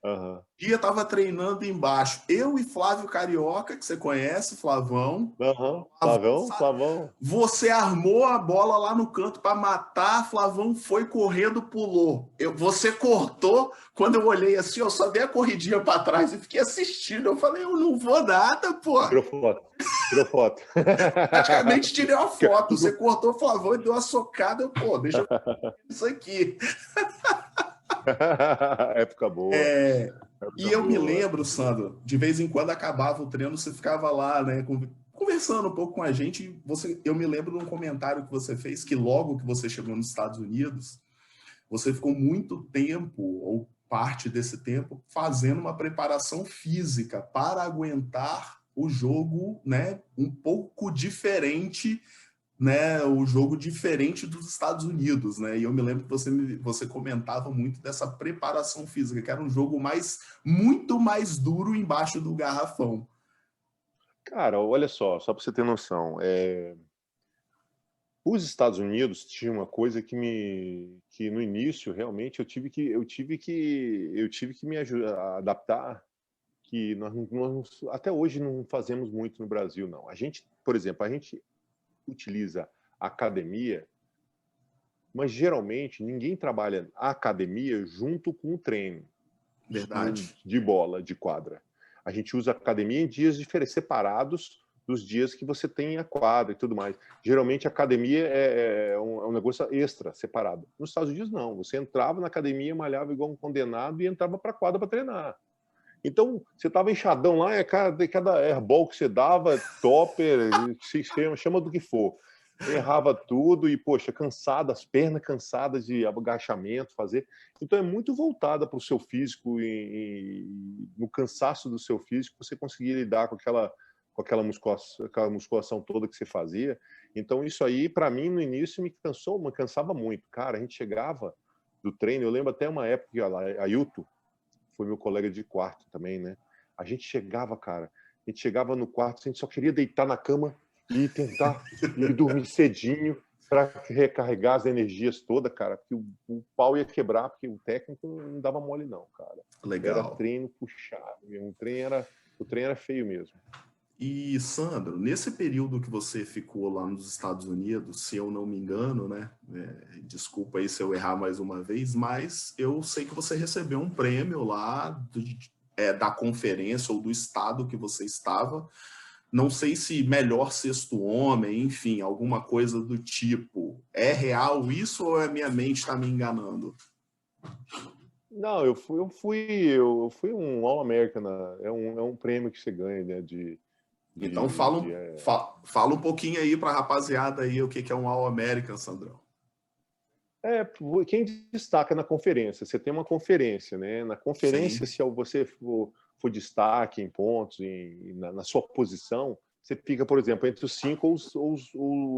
Uhum. Dia tava treinando embaixo. Eu e Flávio Carioca, que você conhece, Flavão. Uhum. Avançado. Flavão. Você armou a bola lá no canto para matar, Flavão foi correndo, pulou. Você cortou, quando eu olhei assim, eu só dei a corridinha para trás e fiquei assistindo. Eu falei, eu não vou nada, pô. Tirou foto. Tirou foto. Praticamente tirei uma foto. Você cortou o Flavão e deu uma socada. Pô, deixa eu ver isso aqui. Época boa. E eu me lembro, Sandro, de vez em quando acabava o treino, você ficava lá, né, conversando um pouco com a gente. Eu me lembro de um comentário que você fez que logo que você chegou nos Estados Unidos, você ficou muito tempo, ou parte desse tempo, fazendo uma preparação física para aguentar o jogo, né, um pouco diferente, né, o jogo diferente dos Estados Unidos, né? E eu me lembro que você comentava muito dessa preparação física, que era um jogo muito mais duro embaixo do garrafão. Cara, olha só para você ter noção, os Estados Unidos tinha uma coisa que no início realmente eu tive que me ajudar a adaptar, que nós até hoje não fazemos muito no Brasil, não. A gente, por exemplo, a gente utiliza a academia, mas geralmente ninguém trabalha a academia junto com o treino Verdade. de bola, de quadra. A gente usa a academia em dias diferentes, separados dos dias que você tem a quadra e tudo mais. Geralmente a academia é um negócio extra, separado. Nos Estados Unidos não, você entrava na academia, malhava igual um condenado e entrava para a quadra para treinar. Então, você estava inchadão lá, cada airball que você dava, topper, chama do que for. Errava tudo e, poxa, cansado, as pernas cansadas de agachamento, fazer. Então, é muito voltada para o seu físico e no cansaço do seu físico, você conseguir lidar com aquela musculação toda que você fazia. Então, isso aí, para mim, no início, me cansava muito. Cara, a gente chegava do treino, eu lembro até uma época, a Yuto, foi meu colega de quarto também, né? A gente chegava no quarto, a gente só queria deitar na cama e tentar ir dormir cedinho para recarregar as energias todas, cara, porque o pau ia quebrar, porque o técnico não dava mole não, cara. Legal. Era treino puxado, o treino era feio mesmo. E, Sandro, nesse período que você ficou lá nos Estados Unidos, se eu não me engano, né? Desculpa aí se eu errar mais uma vez, mas eu sei que você recebeu um prêmio lá da conferência ou do estado que você estava. Não sei se melhor sexto homem, enfim, alguma coisa do tipo. É real isso ou a minha mente está me enganando? Não, eu fui um All-American, é um prêmio que você ganha, né, Então fala um pouquinho aí para a rapaziada aí o que é um All-American, Sandrão. Quem destaca na conferência? Você tem uma conferência, né? Na conferência, Sim. se você for destaque em pontos, na sua posição, você fica, por exemplo, entre os 5 ou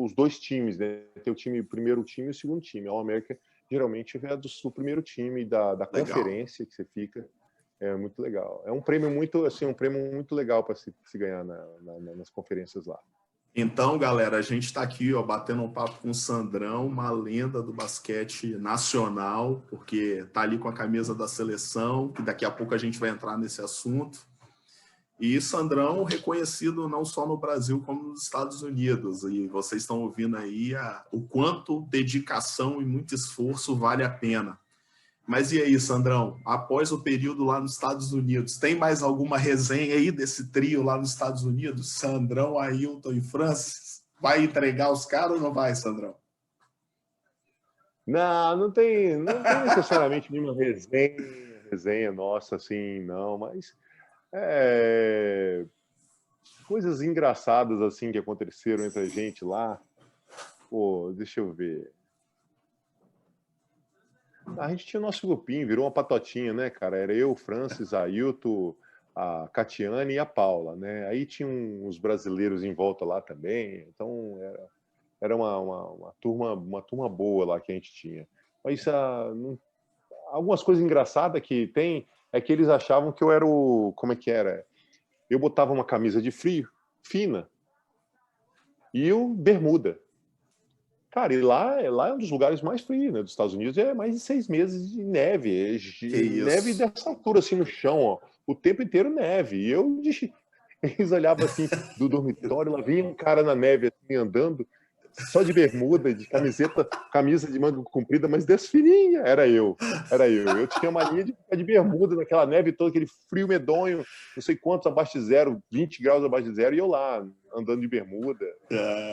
os 2 times, né? Tem o primeiro time e o segundo time. A América geralmente é do primeiro time da Legal. conferência que você fica. É muito legal. É um prêmio muito, assim, um prêmio muito legal para se ganhar nas conferências lá. Então, galera, a gente está aqui, ó, batendo um papo com o Sandrão, uma lenda do basquete nacional, porque tá ali com a camisa da seleção, que daqui a pouco a gente vai entrar nesse assunto. E Sandrão reconhecido não só no Brasil, como nos Estados Unidos. E vocês estão ouvindo aí o quanto dedicação e muito esforço vale a pena. Mas e aí, Sandrão, após o período lá nos Estados Unidos, tem mais alguma resenha aí desse trio lá nos Estados Unidos? Sandrão, Ailton e Francis? Vai entregar os caras ou não vai, Sandrão? Não tem necessariamente nenhuma resenha nossa, assim, não, mas coisas engraçadas, assim, que aconteceram entre a gente lá. Pô, deixa eu ver. A gente tinha o nosso grupinho, virou uma patotinha, né, cara? Era eu, o Francis, a Ailton, a Catiane e a Paula, né? Aí tinha uns brasileiros em volta lá também, então era uma turma boa lá que a gente tinha. Mas algumas coisas engraçadas que tem é que eles achavam que eu era como é que era? Eu botava uma camisa de frio fina e o bermuda. Cara, e lá é um dos lugares mais frios, né, dos Estados Unidos. É mais de 6 meses de neve. Que Neve isso? dessa altura, assim, no chão, ó. O tempo inteiro neve. E eles olhavam assim do dormitório, lá vinha um cara na neve, assim, andando, só de bermuda, de camisa de manga comprida, mas desfininha. Era eu. Eu tinha mania de ficar de bermuda naquela neve toda, aquele frio medonho, não sei quantos abaixo de zero, 20 graus abaixo de zero, e eu lá, andando de bermuda,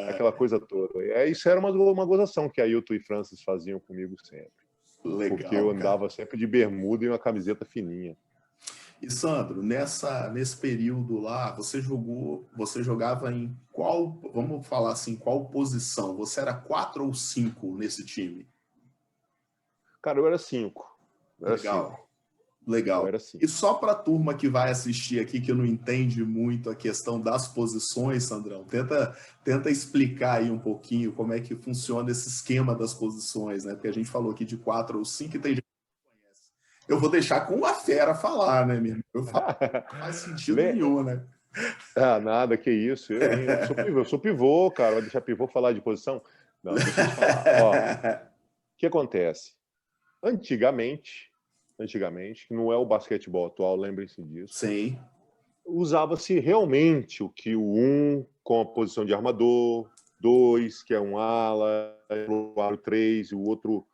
aquela coisa toda. Isso era uma gozação que a Ailton e Francis faziam comigo sempre. Porque eu Legal, cara. andava sempre de bermuda e uma camiseta fininha. E Sandro, nesse período lá, você jogava em qual, vamos falar assim, qual posição? Você era 4 ou 5 nesse time? Cara, eu era 5. Legal, Eu legal. era E 5. só para a turma que vai assistir aqui, que não entende muito a questão das posições, Sandrão, tenta explicar aí um pouquinho como é que funciona esse esquema das posições, né? Porque a gente falou aqui de 4 ou 5 e tem gente que não conhece. Eu vou deixar com a fera falar, né, meu irmão? Eu falo, não faz sentido nenhum, né? Nada, que isso. Eu sou pivô, cara. Vai deixar pivô falar de posição? Não, deixa eu te falar. Ó, o que acontece? Antigamente, que não é o basquetebol atual, lembrem-se disso, Sim. usava-se realmente o que o 1 com a posição de armador, 2 que é um ala, o 3 e o outro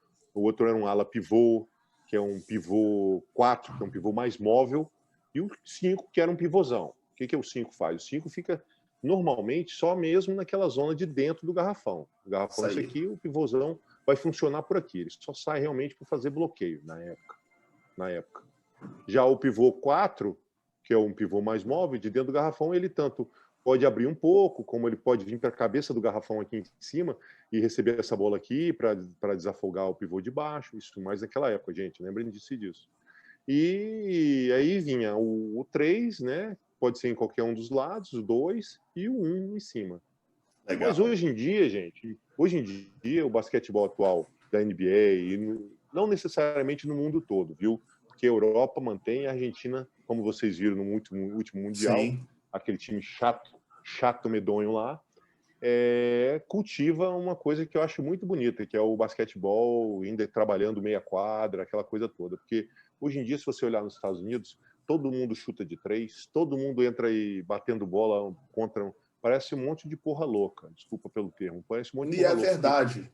era um ala pivô, que é um pivô 4, que é um pivô mais móvel, e o 5 que era um pivôzão. O que o 5 faz? O 5 fica normalmente só mesmo naquela zona de dentro do garrafão. O garrafão é isso aqui, o pivôzão vai funcionar por aqui. Ele só sai realmente para fazer bloqueio na época. Já o pivô 4, que é um pivô mais móvel, de dentro do garrafão, ele tanto pode abrir um pouco, como ele pode vir para a cabeça do garrafão aqui em cima e receber essa bola aqui para desafogar o pivô de baixo. Isso mais naquela época, gente, lembrem-se disso. E aí vinha o 3, né? Pode ser em qualquer um dos lados, o 2 e o 1 em cima. Legal. Mas hoje em dia, gente, o basquetebol atual da NBA, e não necessariamente no mundo todo, viu? Porque a Europa mantém a Argentina, como vocês viram no último Mundial, Sim. aquele time chato, medonho lá, cultiva uma coisa que eu acho muito bonita, que é o basquetebol ainda trabalhando meia quadra, aquela coisa toda. Porque hoje em dia, se você olhar nos Estados Unidos, todo mundo chuta de 3, todo mundo entra aí batendo bola contra... Parece um monte de porra louca, desculpa pelo termo, parece um monte de E porra é louca. verdade.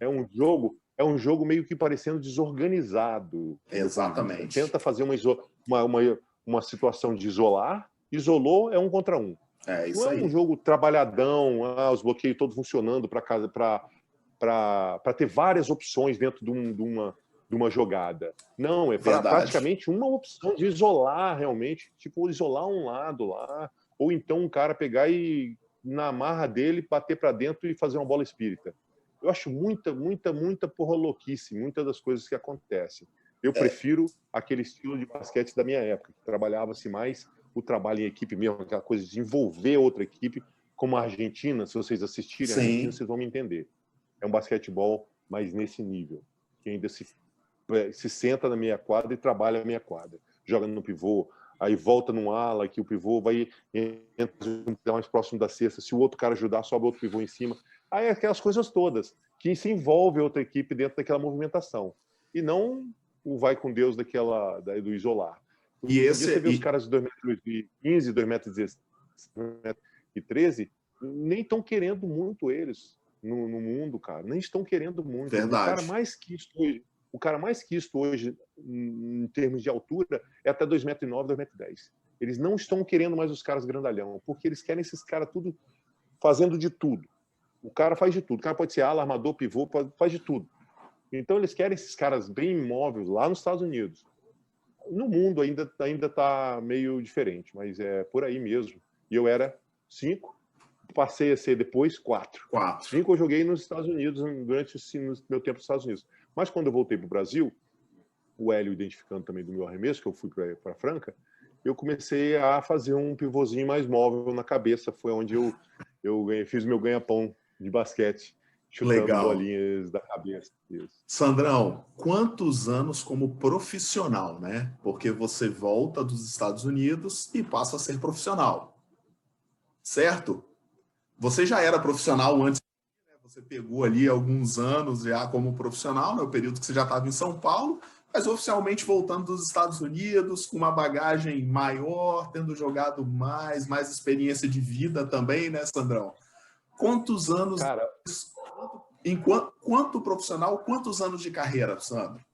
É um jogo meio que parecendo desorganizado. Exatamente. Tenta fazer uma situação de isolou, é 1 contra 1. É isso Não é um aí. jogo trabalhadão, os bloqueios todos funcionando para ter várias opções dentro de uma jogada. Não, é praticamente uma opção de isolar realmente, tipo isolar um lado lá, ou então um cara pegar e na marra dele bater para dentro e fazer uma bola espírita. eu acho muita porra louquice, muitas das coisas que acontecem. Eu prefiro aquele estilo de basquete da minha época, que trabalhava-se mais o trabalho em equipe mesmo, aquela coisa de envolver outra equipe, como a Argentina. Se vocês assistirem a Argentina, vocês vão me entender. É um basquetebol mais nesse nível, que ainda se senta na meia quadra e trabalha a meia quadra, joga no pivô, aí volta num ala, que o pivô vai entrar mais próximo da cesta, se o outro cara ajudar, sobe outro pivô em cima. Aí aquelas coisas todas, que se envolve a outra equipe dentro daquela movimentação. E não o vai com Deus do isolar. E esse, você vê os caras de 2,15 m, 2,16 m, 2,13 m, nem estão querendo muito eles no mundo, cara. Nem estão querendo muito. Verdade. O cara mais quisto hoje, em termos de altura, é até 2,9 m, 2,10 m. Eles não estão querendo mais os caras grandalhão, porque eles querem esses caras tudo fazendo de tudo. O cara faz de tudo. O cara pode ser ala, armador, pivô, faz de tudo. Então eles querem esses caras bem imóveis lá nos Estados Unidos. No mundo ainda está meio diferente, mas é por aí mesmo. E eu era 5, passei a ser depois 4. 5 eu joguei nos Estados Unidos durante o meu tempo nos Estados Unidos. Mas quando eu voltei para o Brasil, o Hélio identificando também do meu arremesso, que eu fui para Franca, eu comecei a fazer um pivôzinho mais móvel na cabeça. Foi onde eu fiz o meu ganha-pão de basquete, chutando bolinhas da cabeça. Isso. Sandrão, quantos anos como profissional, né? Porque você volta dos Estados Unidos e passa a ser profissional, certo? Você já era profissional antes, né? Você pegou ali alguns anos já como profissional, no período que você já estava em São Paulo, mas oficialmente voltando dos Estados Unidos, com uma bagagem maior, tendo jogado mais experiência de vida também, né, Sandrão? Quantos anos... Cara, Enquanto profissional, quantos anos de carreira, Sandro?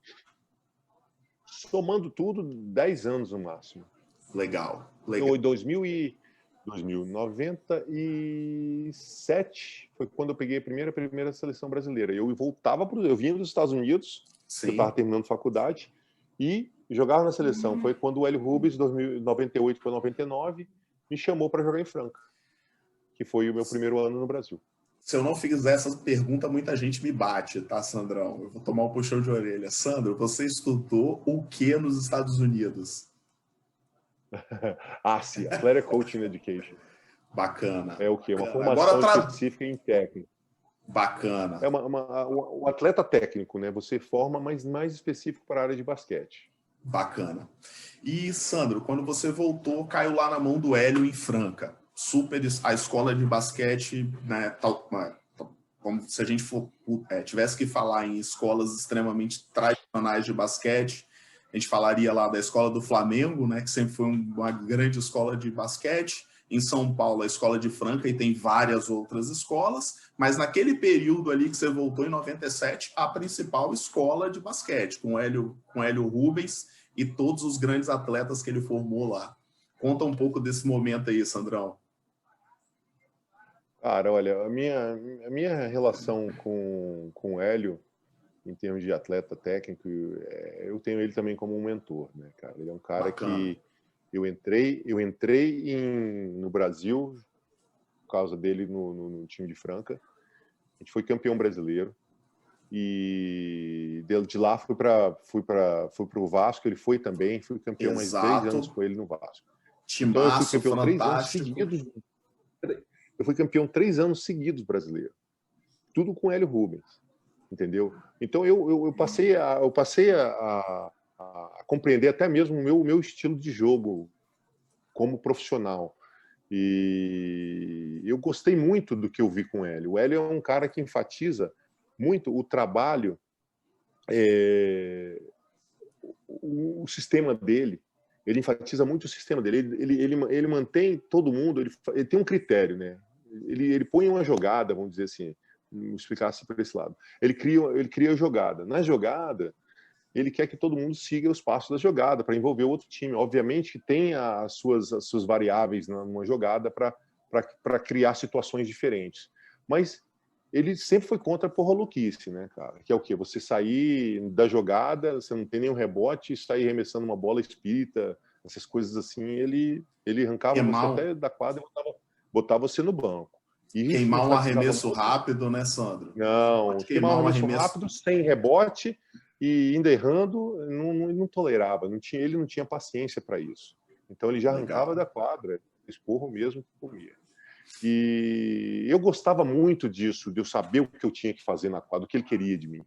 Somando tudo, 10 anos no máximo. Legal. Em 1997 foi quando eu peguei a primeira seleção brasileira. Eu vinha dos Estados Unidos, eu estava terminando faculdade, e jogava na seleção. Foi quando o Hélio Rubens, 98 para 99, me chamou para jogar em Franca, que foi o meu primeiro ano no Brasil. Se eu não fizer essa pergunta, muita gente me bate, tá, Sandrão? Eu vou tomar um puxão de orelha. Sandro, você estudou o que nos Estados Unidos? ACE, Athletic Coaching Education. Bacana. É o quê? Uma formação específica em técnico. Bacana. É o atleta técnico, né? Você forma, mas mais específico para a área de basquete. Bacana. E, Sandro, quando você voltou, caiu lá na mão do Hélio em Franca. A escola de basquete, né, como se a gente tivesse que falar em escolas extremamente tradicionais de basquete, a gente falaria lá da escola do Flamengo, né, que sempre foi uma grande escola de basquete. Em São Paulo, a escola de Franca, e tem várias outras escolas, mas naquele período ali que você voltou em 97, a principal escola de basquete, com Hélio Rubens e todos os grandes atletas que ele formou lá. Conta um pouco desse momento aí, Sandrão. Cara, olha, a minha relação com o Hélio, em termos de atleta técnico, eu tenho ele também como um mentor, né, cara? Ele é um cara que eu entrei no Brasil por causa dele no time de Franca. A gente foi campeão brasileiro e de lá fui para o Vasco. Ele foi também, fui campeão mais 3 anos com ele no Vasco. Então eu fui campeão 3 anos seguidos. Eu fui campeão 3 anos seguidos brasileiro. Tudo com Hélio Rubens, entendeu? Então eu passei a compreender até mesmo o meu estilo de jogo como profissional. E eu gostei muito do que eu vi com o Hélio. O Hélio é um cara que enfatiza muito o trabalho, o sistema dele. Ele enfatiza muito o sistema dele. Ele mantém todo mundo. Ele tem um critério, né? Ele põe uma jogada, vamos dizer assim, vamos explicar assim por esse lado. Ele cria a jogada. Na jogada, ele quer que todo mundo siga os passos da jogada para envolver o outro time. Obviamente que tem as suas variáveis numa jogada para criar situações diferentes. Mas ele sempre foi contra a porra louquice, né, cara? Que é o quê? Você sair da jogada, você não tem nenhum rebote, sair arremessando uma bola espírita, essas coisas assim, ele arrancava você até da quadra e botava você no banco. E isso me Queimar um enfatizava arremesso muito. rápido, né, Sandro? Não, Pode queimar um queimar um arremesso arremesso. rápido, sem rebote e ainda errando, não tolerava. Ele não tinha paciência para isso. Então ele já arrancava da quadra, esporro mesmo que comia. E eu gostava muito disso, de eu saber o que eu tinha que fazer na quadra, o que ele queria de mim.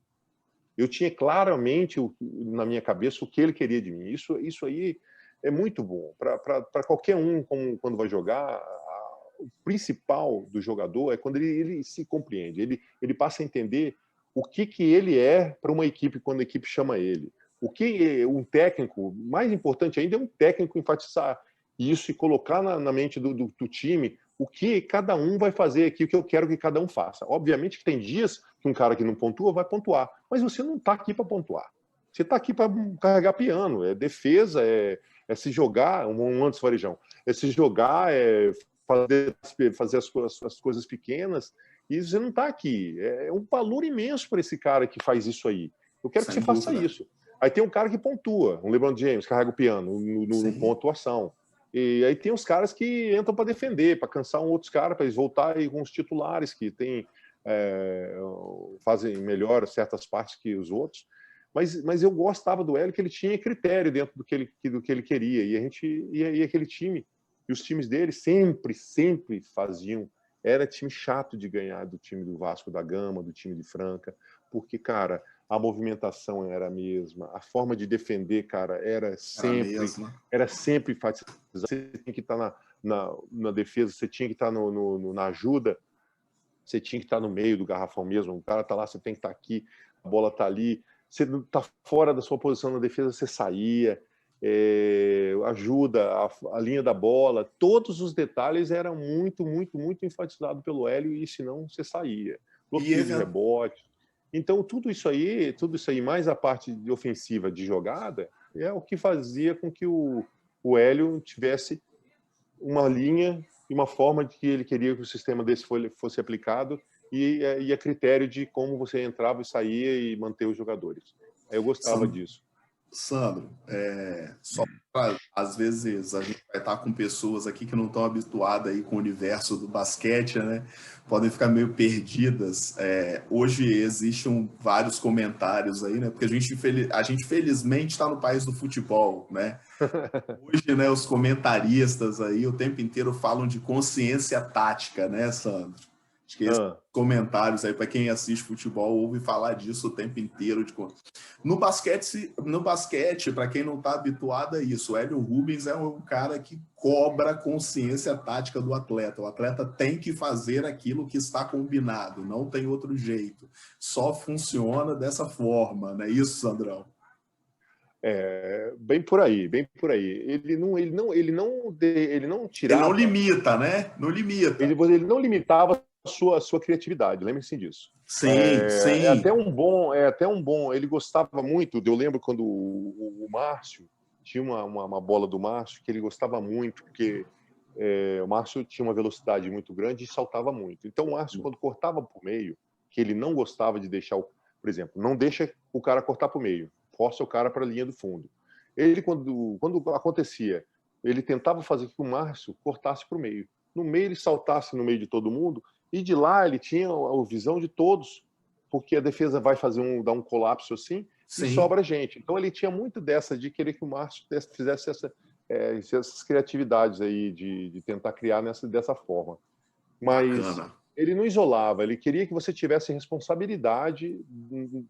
Eu tinha claramente na minha cabeça o que ele queria de mim. Isso aí é muito bom. Para qualquer um, quando vai jogar, o principal do jogador é quando ele se compreende. Ele passa a entender o que ele é para uma equipe quando a equipe chama ele. O que um técnico, mais importante ainda, é um técnico enfatizar isso e colocar na mente do time o que cada um vai fazer aqui, o que eu quero que cada um faça. Obviamente que tem dias que um cara que não pontua vai pontuar, mas você não está aqui para pontuar. Você está aqui para carregar piano, é defesa, é se jogar, um antes varejão, é se jogar, é fazer as coisas pequenas, e você não está aqui. É um valor imenso para esse cara que faz isso aí. Eu quero que você faça isso. Aí tem um cara que pontua, um LeBron James, carrega o piano no pontuação. E aí tem os caras que entram para defender, para cansar outros caras, para eles voltarem com os titulares que fazem melhor certas partes que os outros. Mas eu gostava do Hélio, que ele tinha critério dentro do que ele queria. E aquele time, e os times dele sempre faziam. Era time chato de ganhar do time do Vasco da Gama, do time de Franca, porque, cara, a movimentação era a mesma, a forma de defender, cara, era sempre enfatizada. Você tinha que estar na defesa, você tinha que estar na ajuda, você tinha que estar no meio do garrafão mesmo, o cara está lá, você tem que estar aqui, a bola está ali, você está fora da sua posição na defesa, você saía, ajuda, a linha da bola, todos os detalhes eram muito enfatizados pelo Hélio, e senão você saía. Bloqueio de rebote. Então, tudo isso aí, mais a parte de ofensiva de jogada, é o que fazia com que o Hélio tivesse uma linha e uma forma de que ele queria que o sistema desse fosse aplicado e a critério de como você entrava e saía e manter os jogadores. Eu gostava disso. Sandro, só pra, às vezes a gente vai estar com pessoas aqui que não estão habituadas aí com o universo do basquete, né? Podem ficar meio perdidas. Hoje existem vários comentários aí, né? Porque a gente felizmente está no país do futebol, né? Hoje, né, os comentaristas aí o tempo inteiro falam de consciência tática, né, Sandro? Acho que esses comentários aí, para quem assiste futebol, ouve falar disso o tempo inteiro. No basquete, para quem não está habituado a isso, o Hélio Rubens é um cara que cobra a consciência tática do atleta. O atleta tem que fazer aquilo que está combinado, não tem outro jeito. Só funciona dessa forma, não é isso, Sandrão? Bem por aí. Ele não tirava. Ele não limita, né? Não limita. Ele não limitava a sua criatividade, lembre-se disso. Sim. É até um bom. Ele gostava muito. Eu lembro quando o Márcio tinha uma bola do Márcio que ele gostava muito, porque o Márcio tinha uma velocidade muito grande e saltava muito. Então o Márcio, quando cortava por meio, que ele não gostava de deixar, por exemplo, não deixa o cara cortar por meio, força o cara para a linha do fundo. Ele, quando acontecia, ele tentava fazer que o Márcio cortasse para o meio. No meio ele saltasse no meio de todo mundo, e de lá ele tinha a visão de todos, porque a defesa vai dar um colapso assim, e sobra gente. Então ele tinha muito dessa de querer que o Márcio fizesse essas criatividades aí, de tentar criar dessa forma. Mas bacana. Ele não isolava, ele queria que você tivesse responsabilidade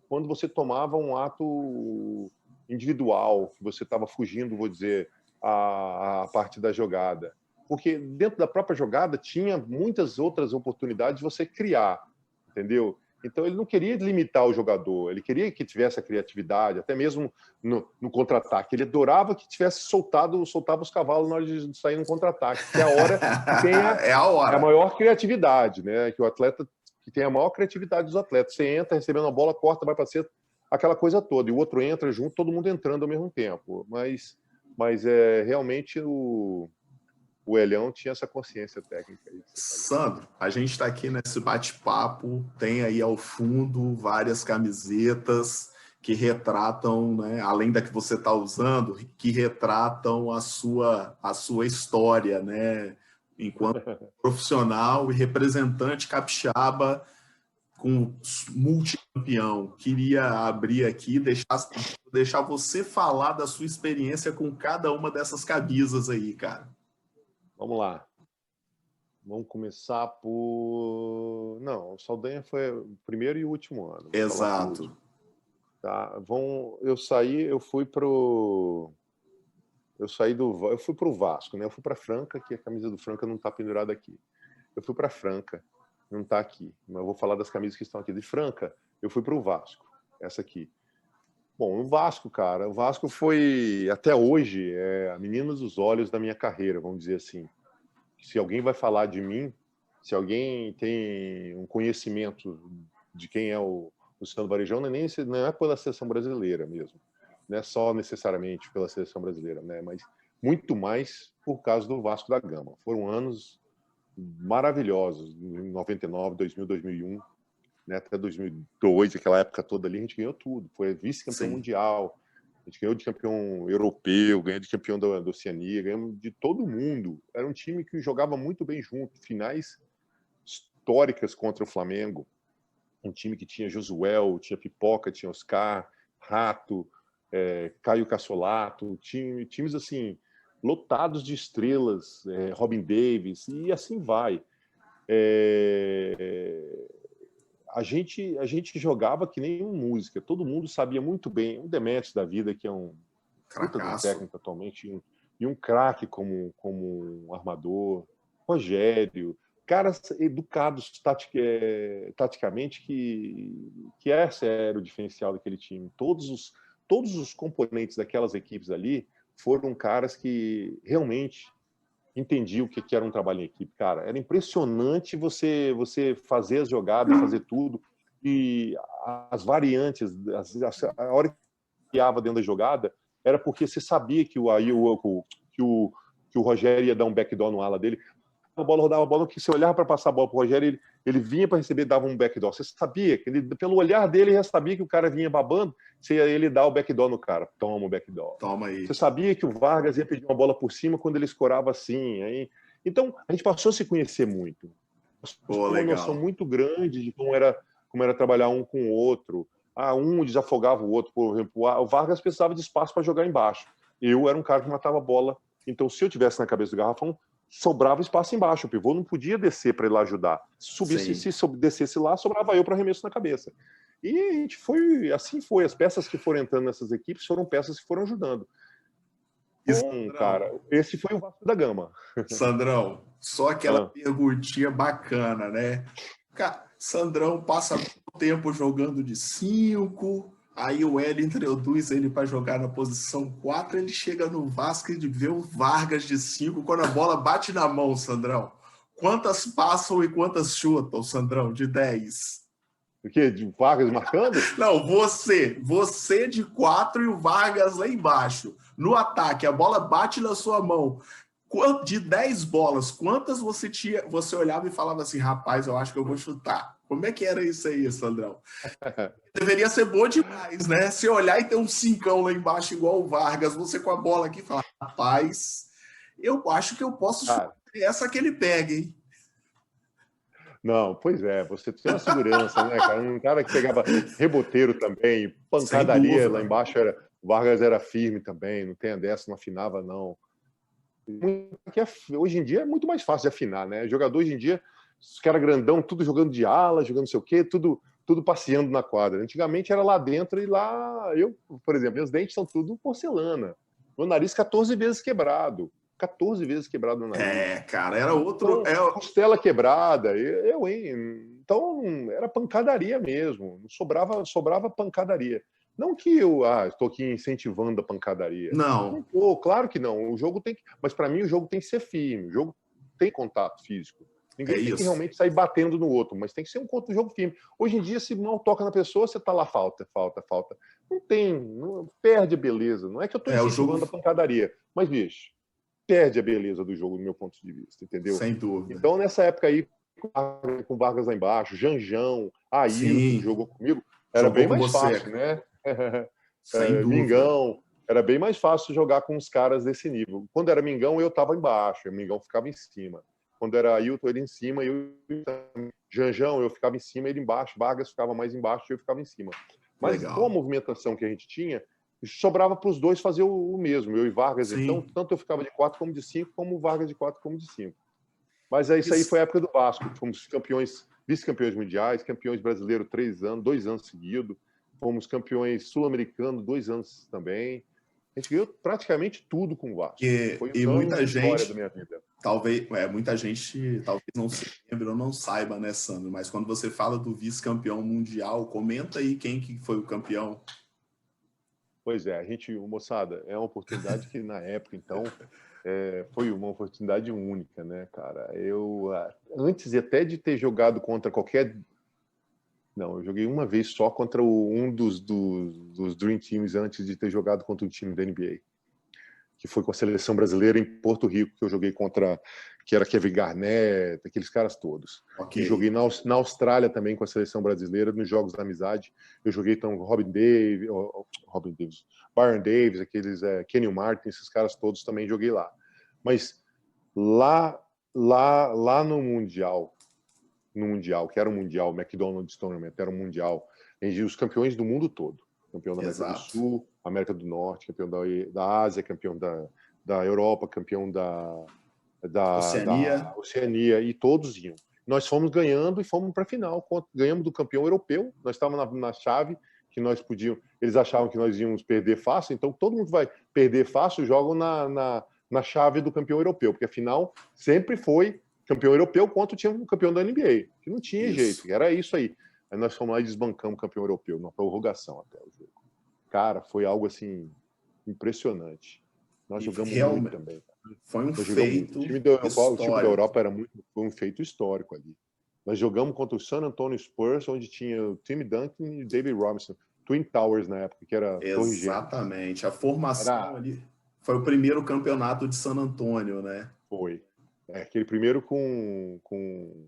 quando você tomava um ato individual, que você estava fugindo, vou dizer, a parte da jogada. Porque dentro da própria jogada tinha muitas outras oportunidades de você criar, entendeu? Então ele não queria limitar o jogador, ele queria que tivesse a criatividade, até mesmo no contra-ataque. Ele adorava que tivesse soltava os cavalos na hora de sair no contra-ataque, que é a hora que tem a maior criatividade, né? Que o atleta que tem a maior criatividade dos atletas. Você entra recebendo a bola, corta, vai para cima, aquela coisa toda, e o outro entra junto, todo mundo entrando ao mesmo tempo. Mas realmente o Elhão tinha essa consciência técnica. Sandro, a gente está aqui nesse bate-papo, tem aí ao fundo várias camisetas que retratam, né, além da que você está usando, que retratam a sua história, né, enquanto profissional e representante capixaba com multicampeão. Queria abrir aqui, deixar você falar da sua experiência com cada uma dessas camisas aí, cara. Vamos lá. Vamos começar por... Não, o Saldanha foi o primeiro e o último ano. Exato. Tá? Eu fui pro Vasco, né? Eu fui para Franca, que a camisa do Franca não está pendurada aqui. Eu fui para Franca, não está aqui. Mas eu vou falar das camisas que estão aqui. De Franca, eu fui para o Vasco, essa aqui. Bom, o Vasco, cara, o Vasco foi, até hoje, a menina dos olhos da minha carreira, vamos dizer assim. Se alguém vai falar de mim, se alguém tem um conhecimento de quem é o Luciano Varejão, não é pela seleção brasileira mesmo. Não é só necessariamente pela seleção brasileira, né? Mas muito mais por causa do Vasco da Gama. Foram anos maravilhosos, em 99, 2000, 2001, né? Até 2002, aquela época toda ali, a gente ganhou tudo. Foi vice-campeão mundial, a gente ganhou de campeão europeu, ganhou de campeão da Oceania, ganhamos de todo mundo. Era um time que jogava muito bem junto, finais históricas contra o Flamengo. Um time que tinha Josuel, tinha Pipoca, tinha Oscar, Rato, Caio Cassolato, times assim, lotados de estrelas, Robin Davis, e assim vai. A gente jogava que nem música, todo mundo sabia muito bem, um Demetrius da vida, que é um puta de um técnico atualmente, e um craque como um armador, Rogério, caras educados taticamente, que esse era o diferencial daquele time. Todos os componentes daquelas equipes ali foram caras que realmente entendiam o que era um trabalho em equipe. Cara, era impressionante você fazer as jogadas, fazer tudo, e as variantes, a hora que criava dentro da jogada, era porque você sabia que o Rogério ia dar um backdoor no ala dele. A bola rodava a bola, que você olhava para passar a bola para o Rogério, ele vinha para receber, dava um backdoor. Você sabia, pelo olhar dele, já sabia que o cara vinha babando, se ele dar o backdoor no cara. Toma o backdoor. Toma aí. Você sabia que o Vargas ia pedir uma bola por cima quando ele escorava assim. Aí. Então, a gente passou a se conhecer muito. Pô, uma noção muito grande de como era trabalhar um com o outro. Um desafogava o outro, por exemplo. O Vargas precisava de espaço para jogar embaixo. Eu era um cara que matava a bola. Então, se eu tivesse na cabeça do garrafão, sobrava espaço embaixo. O pivô não podia descer para ele lá ajudar. Se descesse lá, sobrava eu para arremesso na cabeça. E a gente assim foi. As peças que foram entrando nessas equipes foram peças que foram ajudando. Então, cara, esse foi o Vasco da Gama. Sandrão, só aquela perguntinha bacana, né? Cara, Sandrão passa muito tempo jogando de 5, aí o Hélio introduz ele para jogar na posição 4, ele chega no Vasco e vê o Vargas de 5, quando a bola bate na mão, Sandrão. Quantas passam e quantas chutam, Sandrão, de 10? O quê? De Vargas marcando? Não, você de 4 e o Vargas lá embaixo. No ataque, a bola bate na sua mão. De 10 bolas, quantas você tinha? Você olhava e falava assim, rapaz, eu acho que eu vou chutar. Como é que era isso aí, Sandrão? Deveria ser bom demais, né? Se olhar e ter um 5 lá embaixo, igual o Vargas, você com a bola aqui e falar, rapaz, eu acho que eu posso chutar essa que ele pega, hein? Não, pois é, você tem uma segurança, né, cara? Um cara que pegava reboteiro também, pancadaria lá embaixo, o Vargas era firme também, não tem a dessa, não afinava, não. Hoje em dia é muito mais fácil de afinar, né? Jogador hoje em dia, os caras grandão, tudo jogando de ala, jogando não sei o quê, tudo passeando na quadra. Antigamente era lá dentro e lá, por exemplo, meus dentes são tudo porcelana. Meu nariz 14 vezes quebrado. 14 vezes quebrado no nariz. Cara, era outro... Então, costela quebrada, então, era pancadaria mesmo. Sobrava pancadaria. Não que eu estou aqui incentivando a pancadaria. Não. Claro que não. O jogo tem que... Mas, para mim, o jogo tem que ser firme. O jogo tem contato físico. Ninguém tem que realmente sair batendo no outro, mas tem que ser um jogo firme. Hoje em dia, se não toca na pessoa, você está lá, falta. Não perde a beleza. Não é que eu estou incentivando a pancadaria, mas, bicho, perde a beleza do jogo, do meu ponto de vista, entendeu? Sem dúvida. Então, nessa época aí, com Vargas lá embaixo, Janjão, Ailton, que jogou comigo, era bem mais fácil, né? Mingão, era bem mais fácil jogar com os caras desse nível. Quando era Mingão, eu estava embaixo, o Mingão ficava em cima. Quando era Ailton, ele em cima, Janjão, eu ficava em cima, ele embaixo, Vargas ficava mais embaixo e eu ficava em cima. Mas Legal. com a movimentação que a gente tinha, sobrava para os dois fazer o mesmo, eu e Vargas. Sim. Então, tanto eu ficava de 4 como de 5, como o Vargas de 4 como de 5. Mas isso aí foi a época do Vasco. Fomos campeões, vice-campeões mundiais, campeões brasileiros 2 anos seguidos. Fomos campeões sul-americanos 2 anos também. A gente ganhou praticamente tudo com o Vasco. Foi e muita história gente, da minha vida. Muita gente talvez não se lembre ou não saiba, né, Sandro? Mas quando você fala do vice-campeão mundial, comenta aí quem que foi o campeão. Pois é, moçada, é uma oportunidade que na época, então, foi uma oportunidade única, né, cara? Antes até de ter jogado contra qualquer... Não, eu joguei uma vez só contra um dos Dream Teams antes de ter jogado contra o time da NBA, que foi com a seleção brasileira em Porto Rico, que eu joguei contra, que era Kevin Garnett, aqueles caras todos. Okay. E joguei na Austrália também com a seleção brasileira, nos Jogos da Amizade. Eu joguei então Robin Davis, Byron Davis, aqueles Kenny Martin, esses caras todos também joguei lá. Mas lá no Mundial, que era um Mundial, McDonald's Tournament, era um Mundial, os campeões do mundo todo. Campeão da América do Sul, América do Norte, campeão da Ásia, campeão da Europa, campeão da Oceania, e todos iam. Nós fomos ganhando e fomos para a final. Ganhamos do campeão europeu, nós estávamos na chave, que nós podíamos... Eles achavam que nós íamos perder fácil, então todo mundo vai perder fácil, jogam na chave do campeão europeu, porque a final sempre foi campeão europeu contra o campeão da NBA, que não tinha jeito, era isso aí. Aí nós fomos lá e desbancamos o campeão europeu, na prorrogação até o jogo. Cara, foi algo assim impressionante. Nós jogamos muito também. Foi um feito o time da Europa foi um feito histórico ali. Nós jogamos contra o San Antonio Spurs, onde tinha o Tim Duncan e David Robinson, Twin Towers na época, que era Torre Gêmea. Exatamente. A formação ali foi o primeiro campeonato de San Antonio, né? Foi. Aquele primeiro com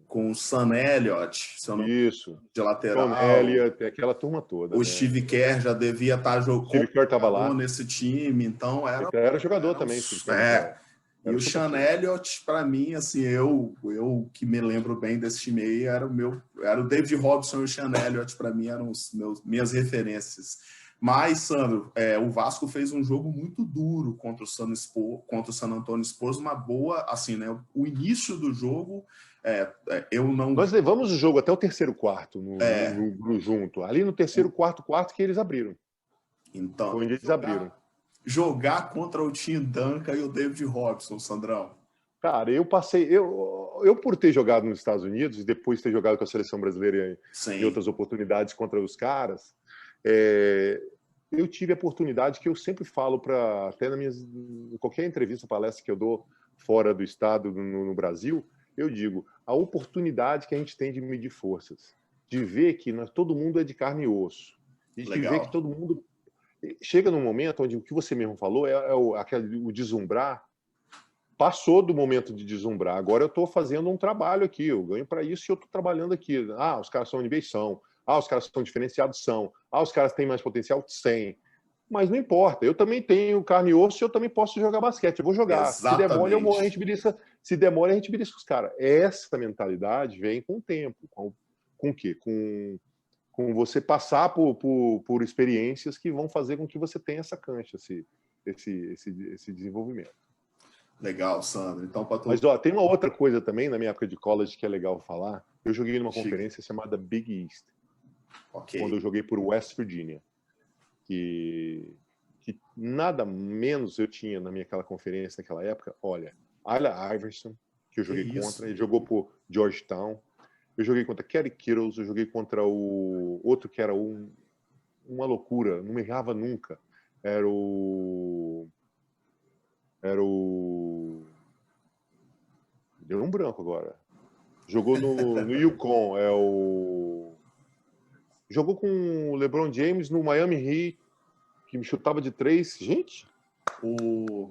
o Sam Elliott, isso, de lateral. Sam Elliott, aquela turma toda. O Steve Kerr já devia estar jogando nesse time, então era jogador também. E o Sean Elliott, para mim, assim, eu que me lembro bem desse time aí, era o David Robson e o Sean Elliott, para mim, eram minhas referências. Mas, Sandro, o Vasco fez um jogo muito duro contra o San Antonio Spurs, uma boa, assim, né? O início do jogo, eu não... Nós levamos o jogo até o terceiro quarto no junto. Ali no terceiro quarto que eles abriram. Então, foi onde eles abriram. Jogar contra o Tim Duncan e o David Robson, Sandrão. Cara, eu por ter jogado nos Estados Unidos e depois ter jogado com a seleção brasileira em outras oportunidades contra os caras, eu tive a oportunidade que eu sempre falo até em qualquer entrevista, palestra que eu dou fora do estado, no Brasil, eu digo, a oportunidade que a gente tem de medir forças, de ver que todo mundo é de carne e osso, e de ver que todo mundo chega num momento onde o que você mesmo falou o deslumbrar, passou do momento de deslumbrar, agora eu estou fazendo um trabalho aqui, eu ganho para isso e eu estou trabalhando aqui. Os caras são níveis, são. Os caras são diferenciados, são. Os caras têm mais potencial, têm. Mas não importa, eu também tenho carne e osso e eu também posso jogar basquete, eu vou jogar. Exatamente. Se der mole, a gente belisca. Se der mole, a gente belisca os caras. Essa mentalidade vem com o tempo. Com o quê? Com você passar por experiências que vão fazer com que você tenha essa cancha, esse desenvolvimento. Legal, Sandro. Então, Mas tem uma outra coisa também na minha época de college que é legal falar. Eu joguei numa conferência chamada Big East. Quando eu joguei por West Virginia. Que nada menos eu tinha na minha aquela conferência naquela época. Olha, Allen Iverson, que eu joguei contra, ele jogou por Georgetown. Eu joguei contra Kerry Kittles, eu joguei contra o outro que era uma loucura, não me errava nunca. Era o... Deu um branco agora. Jogou no Yukon, jogou com o LeBron James no Miami Heat, que me chutava de 3. Gente,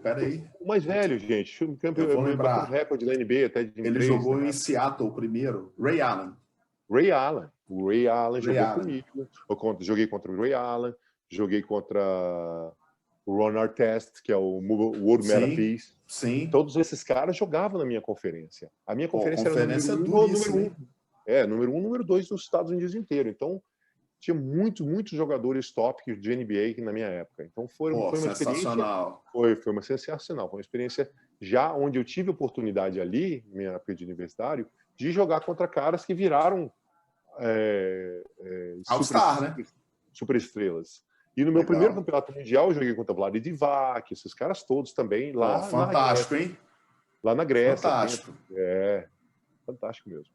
peraí. O mais velho, gente. O campeão lembrar. Recorde da NBA até de Ele 3, jogou em Seattle primeiro. Ray Allen. O Ray Allen jogou comigo. Joguei contra o Ray Allen. Joguei contra o Ron Artest, que é o World Meta Peace. Sim. Todos esses caras jogavam na minha conferência. A minha conferência era conferência número 1 ou duríssima, número 1. Número 1, número 2 nos Estados Unidos inteiro. Então, tinha muitos jogadores top de NBA na minha época. Então, foi uma sensacional. Foi uma sensacional. Foi uma experiência já onde eu tive oportunidade ali, minha época de universitário, de jogar contra caras que viraram super estrelas. E no meu primeiro campeonato mundial, eu joguei contra Vlade Divac, esses caras todos também, lá fantástico, hein? Lá na Grécia. Fantástico. Fantástico mesmo.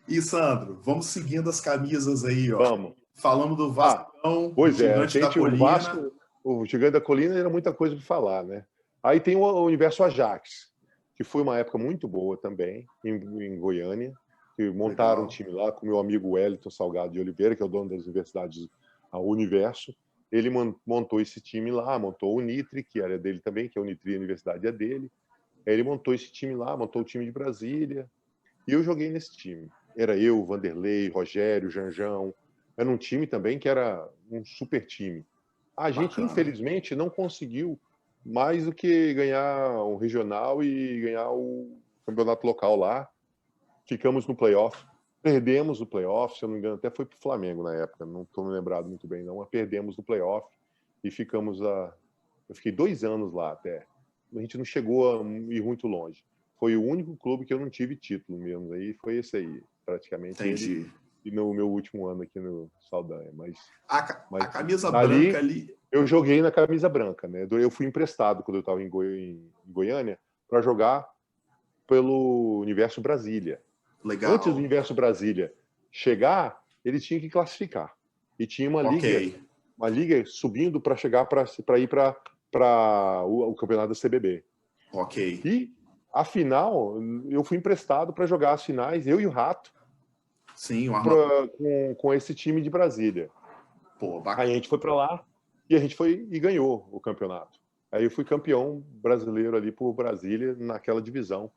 E, Sandro, vamos seguindo as camisas aí, ó. Vamos. Falamos do Vascão, pois do Gigante da Colina. O Vasco, o Gigante da Colina era muita coisa para falar, né? Aí tem o Universo Ajax, que foi uma época muito boa também, em Goiânia, que montaram um time lá com meu amigo Wellington Salgado de Oliveira, que é o dono das universidades Universo. Ele montou esse time lá, montou o Nitri, que era dele também, que é o Nitri, a universidade é dele. Aí ele montou esse time lá, montou o time de Brasília. E eu joguei nesse time. Era eu, Vanderlei, Rogério, Janjão. Era um time também que era um super time. A gente, infelizmente, não conseguiu mais do que ganhar o regional e ganhar o campeonato local lá. Ficamos no playoff. Perdemos o playoff, se eu não me engano, até foi para o Flamengo na época, não estou me lembrado muito bem, não, mas perdemos no playoff e ficamos Eu fiquei 2 anos lá até. A gente não chegou a ir muito longe. Foi o único clube que eu não tive título mesmo, aí foi esse aí, praticamente. Entendi. E no meu último ano aqui no Saldanha. Mas a camisa branca ali... Eu joguei na camisa branca, né? Eu fui emprestado quando eu estava em Goiânia para jogar pelo Universo Brasília. Legal. Antes do Universo Brasília chegar, eles tinham que classificar. E tinha uma liga subindo para chegar para ir para o campeonato da CBB. Ok. E a final, eu fui emprestado para jogar as finais, eu e o Rato. Sim, com esse time de Brasília. Pô, bacana. Aí a gente foi para lá e a gente foi e ganhou o campeonato. Aí eu fui campeão brasileiro ali por Brasília naquela divisão.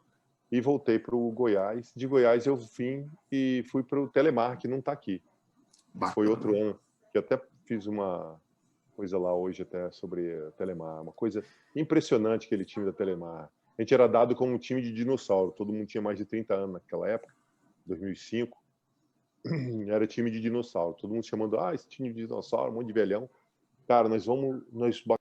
E voltei para o Goiás. De Goiás eu vim e fui para o Telemar, que não está aqui. Bacana. Foi outro ano, que até fiz uma coisa lá hoje até sobre a Telemar. Uma coisa impressionante, aquele time da Telemar. A gente era dado como um time de dinossauro. Todo mundo tinha mais de 30 anos naquela época, 2005. Era time de dinossauro. Todo mundo chamando, esse time de dinossauro, um monte de velhão. Cara, nós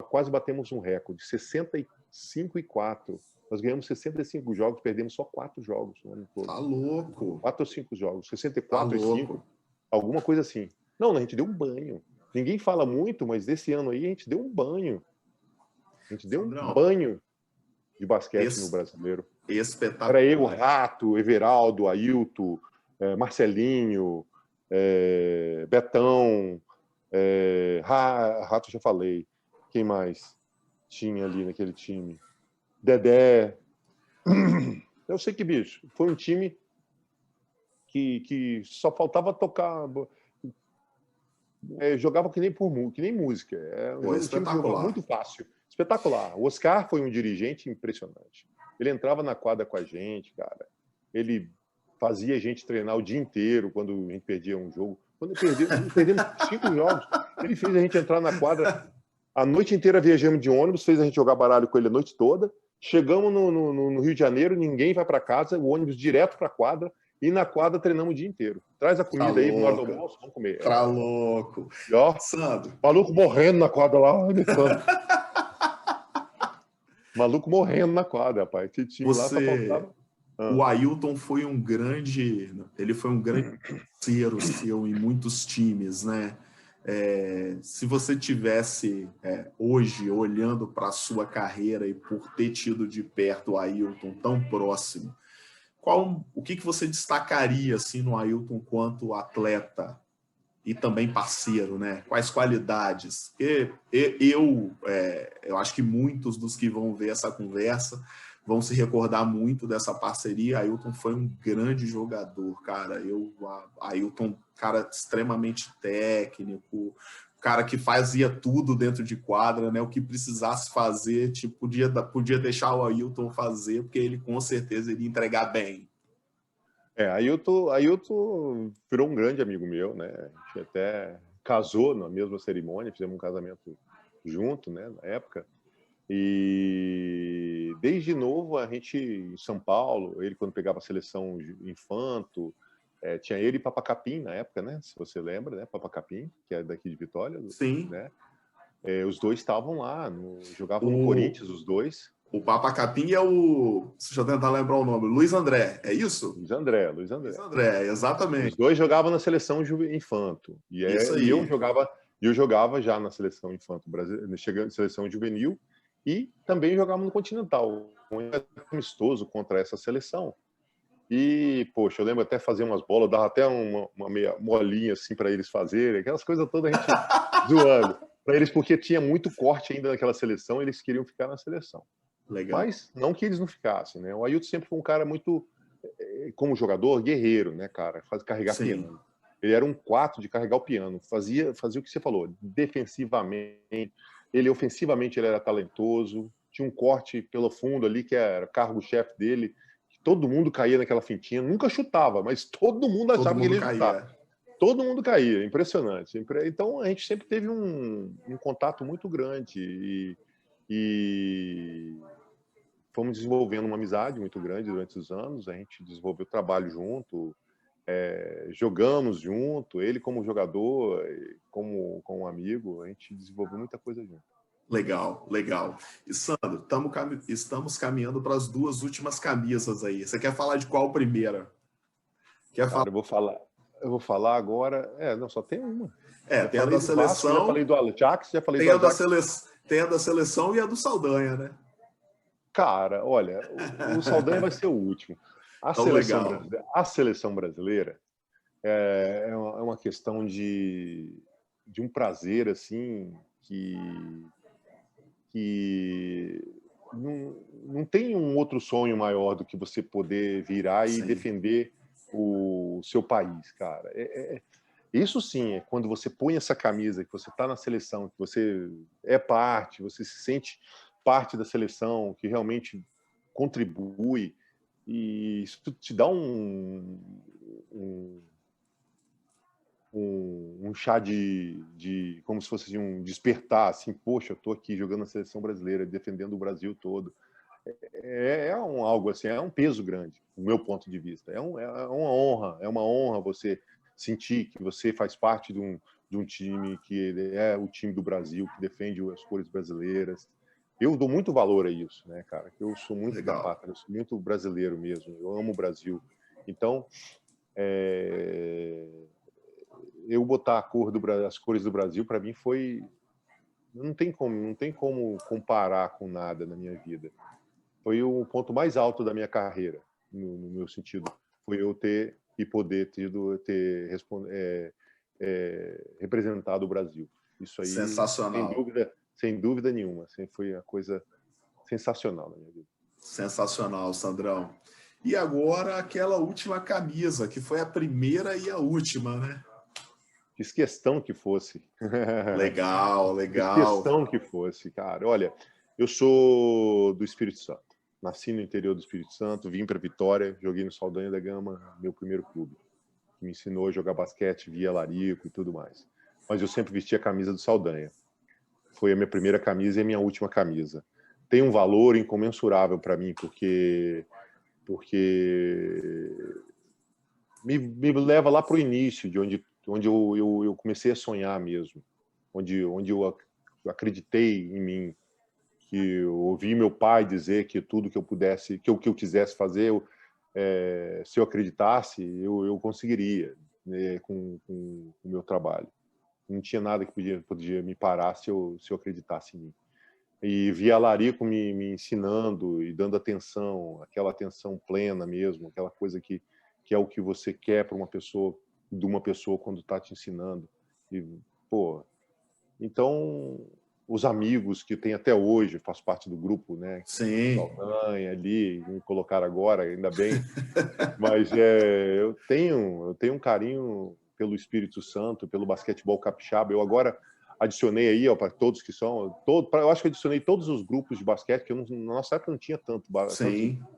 quase batemos um recorde, 65-4. Nós ganhamos 65 jogos, perdemos só 4 jogos no ano todo. Tá louco. 4 ou 5 jogos, 64 e 5. Alguma coisa assim. Não, a gente deu um banho. Ninguém fala muito, mas desse ano aí a gente deu um banho. A gente deu um banho de basquete no brasileiro. Espetacular. Era eu, Rato, Everaldo, Ailton, Marcelinho, Betão, Rato já falei. Quem mais tinha ali naquele time? Dedé. Eu sei que, bicho, foi um time que só faltava tocar. Jogava que nem música. Um time que jogava muito fácil. Espetacular. O Oscar foi um dirigente impressionante. Ele entrava na quadra com a gente, cara. Ele fazia a gente treinar o dia inteiro quando a gente perdia um jogo. Quando perdemos 5 jogos, ele fez a gente entrar na quadra. A noite inteira viajamos de ônibus, fez a gente jogar baralho com ele a noite toda. Chegamos no Rio de Janeiro, ninguém vai para casa, o ônibus direto para a quadra, e na quadra treinamos o dia inteiro. Traz a comida aí, na hora do almoço, vamos comer. Tá louco. E, ó, Sandro. Maluco morrendo na quadra lá. Maluco morrendo na quadra, rapaz. Esse time lá só faltava... O Ailton foi um grande... Ele foi um grande parceiro seu em muitos times, né? Se você tivesse hoje olhando para a sua carreira e por ter tido de perto o Ailton tão próximo, o que você destacaria assim, no Ailton quanto atleta e também parceiro, né? Quais qualidades? Eu acho que muitos dos que vão ver essa conversa vão se recordar muito dessa parceria. Ailton foi um grande jogador, cara. Ailton, cara extremamente técnico, cara que fazia tudo dentro de quadra, né? O que precisasse fazer, tipo, podia deixar o Ailton fazer, porque ele com certeza iria entregar bem. Ailton virou um grande amigo meu, né? A gente até casou na mesma cerimônia, fizemos um casamento junto, né, na época. E desde novo a gente em São Paulo, ele quando pegava a seleção infanto, tinha ele e Papacapim na época, né? Se você lembra, né? Papacapim, que é daqui de Vitória, Sim. né? Os dois estavam lá, jogavam no O, Corinthians, os dois. o Papa Capim é o. Deixa eu tentar lembrar o nome. Luiz André, é isso? Luiz André, Luiz Luiz André. André, Os exatamente. dois jogavam na seleção infanto. Isso E aí. eu jogava já na seleção infanto brasileira, chegando seleção juvenil, e também jogava no Continental, um amistoso contra essa seleção. E, poxa, eu lembro até fazer umas bolas, dava até uma meia molinha assim para eles fazerem, aquelas coisas todas a gente zoando para eles, porque tinha muito corte ainda naquela seleção, eles queriam ficar na seleção. Legal. Mas não que eles não ficassem, né? O Ailton sempre foi um cara muito, como jogador, guerreiro, né, cara? Carregar Sim. piano. Ele era um 4 de carregar o piano. Fazia o que você falou, defensivamente. Ele, ofensivamente, ele era talentoso. Tinha um corte pelo fundo ali, que era cargo-chefe dele. Todo mundo caía naquela fintinha. Nunca chutava, mas todo mundo achava Todo que ele mundo ia chutar. caía. Todo mundo caía, impressionante. Então, a gente sempre teve um contato muito grande e fomos desenvolvendo uma amizade muito grande durante os anos. A gente desenvolveu trabalho junto, jogamos junto, ele como jogador, como um amigo, a gente desenvolveu muita coisa junto. Legal, legal. E Sandro, estamos caminhando para as duas últimas camisas aí. Você quer falar de qual primeira? Quer falar? Cara, eu vou falar agora. Não, só tem uma. Já Tem a falei da do Vasco, já seleção, falei do Ajax, já falei tem do a Ajax. tem a da seleção e a do Saldanha, né? Cara, olha, o Saldanha vai ser o último. Então, legal. A seleção brasileira é uma questão de um prazer assim que não tem um outro sonho maior do que você poder virar e Sim. defender o seu país, cara. Isso sim, é quando você põe essa camisa, que você está na seleção, que você é parte, você se sente parte da seleção, que realmente contribui, e isso te dá um chá de como se fosse um despertar, assim, poxa, eu tô aqui jogando na seleção brasileira, defendendo o Brasil todo. Algo assim, é um peso grande, do meu ponto de vista. É uma honra você sentir que você faz parte de um time que é o time do Brasil, que defende as cores brasileiras. Eu dou muito valor a isso, né, cara? Eu sou muito da pátria, eu sou muito brasileiro mesmo, eu amo o Brasil. Então, eu botar as cores do Brasil, para mim, foi... Não tem como comparar com nada na minha vida. Foi o ponto mais alto da minha carreira, no meu sentido. Foi eu ter e poder ter representado o Brasil. Isso aí, sensacional. Sem dúvida nenhuma. Assim, foi uma coisa sensacional na minha vida. Sensacional, Sandrão. E agora aquela última camisa, que foi a primeira e a última, né? Fiz questão que fosse. Legal, legal. Fiz questão que fosse, cara. Olha, eu sou do Espírito Santo. Nasci no interior do Espírito Santo, vim para Vitória, joguei no Saldanha da Gama, meu primeiro clube, que me ensinou a jogar basquete via larico e tudo mais. Mas eu sempre vesti a camisa do Saldanha. Foi a minha primeira camisa e a minha última camisa. Tem um valor incomensurável para mim, porque me leva lá para o início, de onde eu comecei a sonhar mesmo, onde eu acreditei em mim, que eu ouvi meu pai dizer que tudo que eu pudesse, que eu quisesse fazer, se eu acreditasse, eu conseguiria, né, com o meu trabalho. Não tinha nada que podia me parar se eu acreditasse em mim. E via Larico me ensinando e dando atenção, aquela atenção plena mesmo, aquela coisa que é o que você quer para uma pessoa quando está te ensinando. E, pô, então, os amigos que tem até hoje, faço parte do grupo, né? Sim. Saldanha ali, me colocaram agora, ainda bem. Mas eu tenho um carinho pelo Espírito Santo, pelo basquetebol capixaba. Eu agora adicionei aí, para todos que são... eu acho que adicionei todos os grupos de basquete, que na nossa época não tinha tanto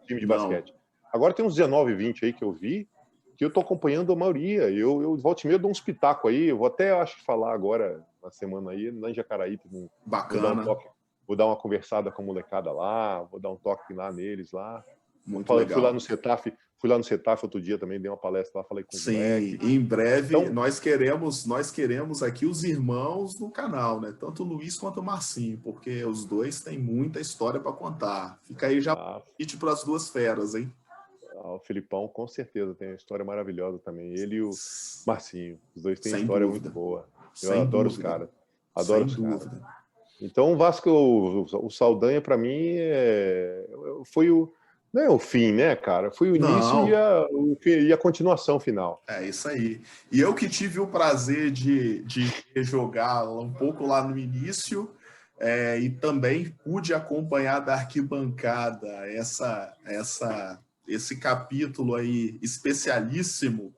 time de basquete. Agora tem uns 19, 20 aí que eu vi, que eu estou acompanhando a maioria. Eu volta e meia dou uns pitacos aí, eu vou até, acho que falar agora na semana aí, lá em Jacaraí. Bacana. Vou dar uma conversada com a molecada lá, vou dar um toque lá neles lá. Muito legal. Fui lá no Cetaf outro dia também, dei uma palestra lá, falei com os moleques. Sim, em breve Então, nós queremos aqui os irmãos no canal, né? Tanto o Luiz quanto o Marcinho, porque os dois têm muita história para contar. Fica aí já para as duas feras, hein? O Felipão, com certeza, tem uma história maravilhosa também. Ele e o Marcinho, os dois têm história muito boa. Eu adoro os caras. Adoro os caras. Então, o Vasco, o Saldanha, para mim, foi o. Não é o fim, né, cara? Foi o início e a continuação final. É isso aí. E eu que tive o prazer de jogar um pouco lá no início, e também pude acompanhar da arquibancada esse capítulo aí especialíssimo.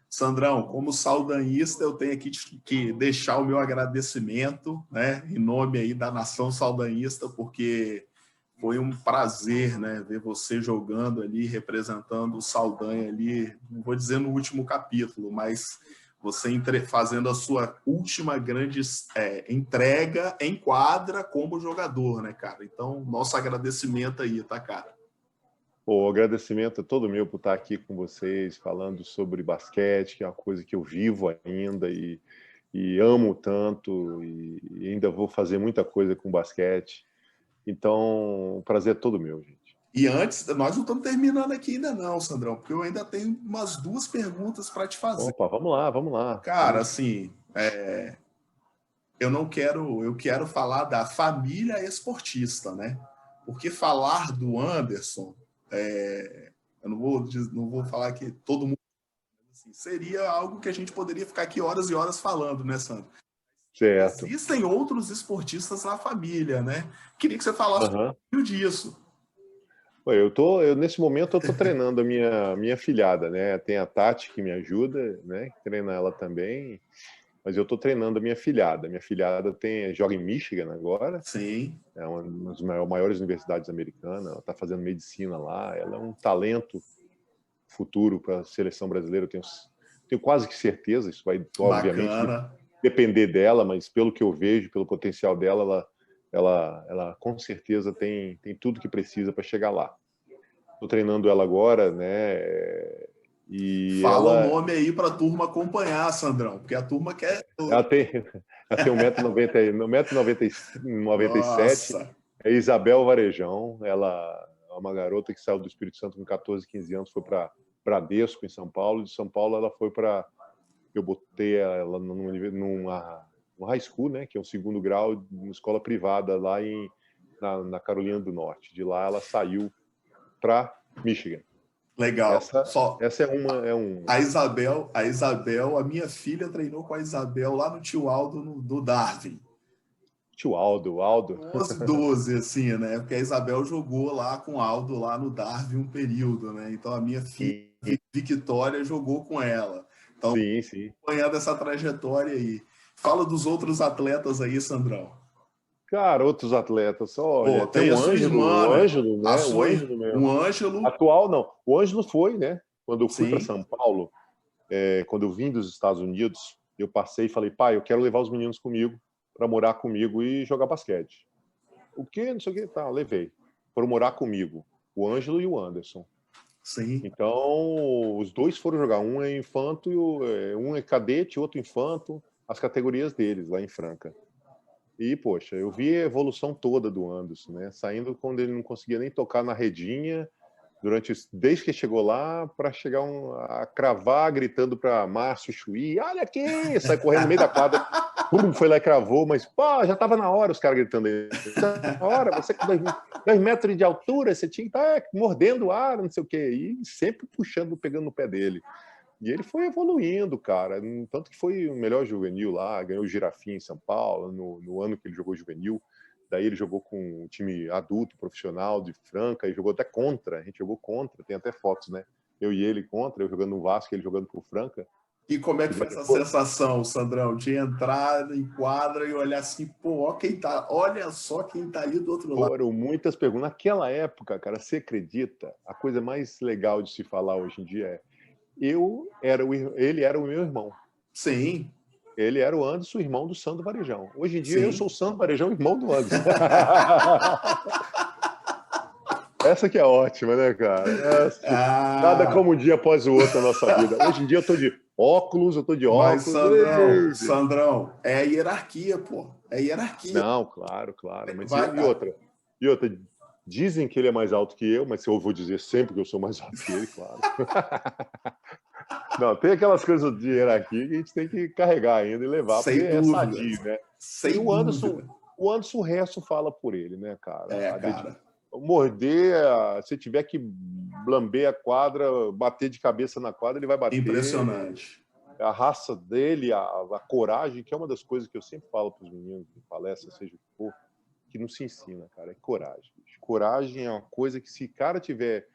Sandrão, como saudanhista, eu tenho aqui que deixar o meu agradecimento, né, em nome aí da nação saudanhista, porque foi um prazer, né, ver você jogando ali, representando o Saldanha ali, não vou dizer no último capítulo, mas você fazendo a sua última grande entrega em quadra como jogador, né, cara? Então, nosso agradecimento aí, tá, cara? O agradecimento é todo meu por estar aqui com vocês, falando sobre basquete, que é uma coisa que eu vivo ainda e amo tanto, e ainda vou fazer muita coisa com basquete. Então, o prazer é todo meu, gente. E antes, nós não estamos terminando aqui ainda não, Sandrão, porque eu ainda tenho umas 2 perguntas para te fazer. Opa, vamos lá. Cara, assim, eu quero falar da família esportista, né? Porque falar do Anderson, eu não vou falar que todo mundo, assim, seria algo que a gente poderia ficar aqui horas e horas falando, né, Sandro? Certo. Existem outros esportistas na família, né? Queria que você falasse um pouquinho disso. Nesse momento eu tô treinando a minha filhada, né? Tem a Tati que me ajuda, né? Treina ela também, mas eu tô treinando a minha filhada. Minha filhada joga em Michigan agora. Sim. É uma das maiores universidades americanas. Ela tá fazendo medicina lá. Ela é um talento futuro para a seleção brasileira. Eu tenho quase que certeza. Isso vai, obviamente, depender dela, mas pelo que eu vejo, pelo potencial dela, ela com certeza tem tudo que precisa para chegar lá. Estou treinando ela agora, né? E fala o nome aí para a turma acompanhar, Sandrão, porque a turma quer. Ela tem 1,97 m. É Isabel Varejão. Ela é uma garota que saiu do Espírito Santo com 14, 15 anos, foi para Bradesco, em São Paulo. De São Paulo, ela foi para. Eu botei ela numa high school, né, que é um segundo grau, numa escola privada lá na Carolina do Norte. De lá ela saiu para Michigan. Legal. Essa é um. A Isabel, a minha filha treinou com a Isabel lá no tio Aldo do Darwin. Tio Aldo. 12, assim, né? Porque a Isabel jogou lá com o Aldo lá no Darwin um período, né? Então a minha filha, Victoria, jogou com ela. Então, sim. Acompanhando essa trajetória aí. Fala dos outros atletas aí, Sandrão. Cara, outros atletas. Olha, tem o Ângelo, né? O Ângelo mesmo. O Ângelo. Atual, não. O Ângelo foi, né? Quando eu fui para São Paulo, quando eu vim dos Estados Unidos, eu passei e falei, pai, eu quero levar os meninos comigo para morar comigo e jogar basquete. O quê? Não sei o que. Tá, levei. Foram morar comigo. O Ângelo e o Anderson. Sim. Então, os dois foram jogar. Um é infanto, um é cadete, outro infanto. As categorias deles, lá em Franca. E, poxa, eu vi a evolução toda do Anderson, né? Saindo quando ele não conseguia nem tocar na redinha, desde que chegou lá, para chegar a cravar, gritando para Márcio Chuí, olha aqui, sai correndo no meio da quadra, foi lá e cravou, mas, pô, já estava na hora os caras gritando aí. Na hora, você com 2 metros de altura, você tinha que estar mordendo o ar, não sei o quê, e sempre puxando, pegando no pé dele. E ele foi evoluindo, cara. Tanto que foi o melhor juvenil lá, ganhou o Girafinha em São Paulo, no ano que ele jogou juvenil. Daí ele jogou com um time adulto, profissional, de Franca, e jogou até contra. A gente jogou contra, tem até fotos, né? Eu e ele contra, eu jogando no Vasco, ele jogando pro Franca. E como é que foi essa sensação, Sandrão, de entrar em quadra e olhar assim, pô, olha só quem tá aí do outro lado. Foram muitas perguntas. Naquela época, cara, você acredita? A coisa mais legal de se falar hoje em dia é ele era o meu irmão. Sim. Ele era o Anderson, irmão do Sandro Varejão. Hoje em dia eu Sim. sou o Sandro Varejão, irmão do Anderson. Essa que é ótima, né, cara? Nada Ah, como um dia após o outro na nossa vida. Hoje em dia eu tô de óculos, eu tô de mas óculos. Ei, Sandrão, é hierarquia, pô. É hierarquia. não, claro, claro. Mas Vai, e outra, dizem que ele é mais alto que eu, mas eu vou dizer sempre que eu sou mais alto que ele, claro. Não, tem aquelas coisas de hierarquia que a gente tem que carregar ainda e levar, porque sem é dúvida. sadio, né? E Sem dúvida. O resto fala por ele, né, cara? É, cara. Morder, se tiver que lamber a quadra, bater de cabeça na quadra, ele vai bater. Impressionante. A raça dele, a coragem, que é uma das coisas que eu sempre falo para os meninos em palestra, seja o que for, que não se ensina, cara, é coragem. Coragem é uma coisa que, se o cara tiver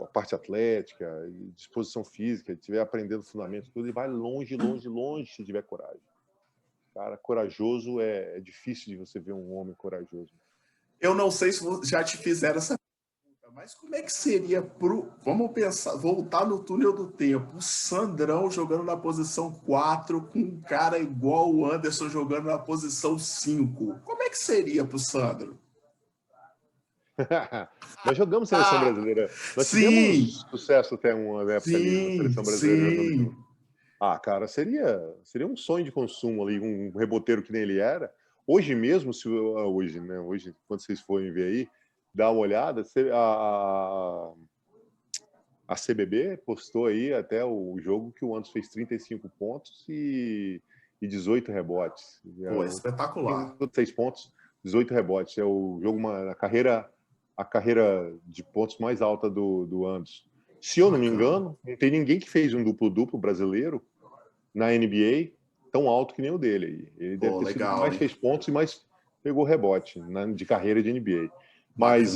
a parte atlética, disposição física, estiver aprendendo fundamentos, tudo, ele vai longe, longe, longe se tiver coragem. Cara, corajoso é difícil de você ver um homem corajoso. Eu não sei se já te fizeram essa pergunta, mas como é que seria vamos pensar, voltar no túnel do tempo, o Sandrão jogando na posição 4 com um cara igual o Anderson jogando na posição 5. Como é que seria pro Sandro? Nós jogamos seleção brasileira. Nós Sim, tivemos sucesso até uma época ali na sim, seleção brasileira jogando sim. junto. Ah, cara, seria um sonho de consumo ali, um reboteiro que nem ele era. Hoje mesmo, hoje, né? Hoje, quando vocês forem ver aí, dá uma olhada. A CBB postou aí até o jogo que o Anderson fez 35 pontos e 18 rebotes. Pô, espetacular. 6 pontos, 18 rebotes. É o jogo, a carreira de pontos mais alta do Anderson. Se eu não me engano, não tem ninguém que fez um duplo-duplo brasileiro na NBA tão alto que nem o dele aí. Ele deve ter sido o que mais fez pontos e mais pegou rebote de carreira de NBA. Mas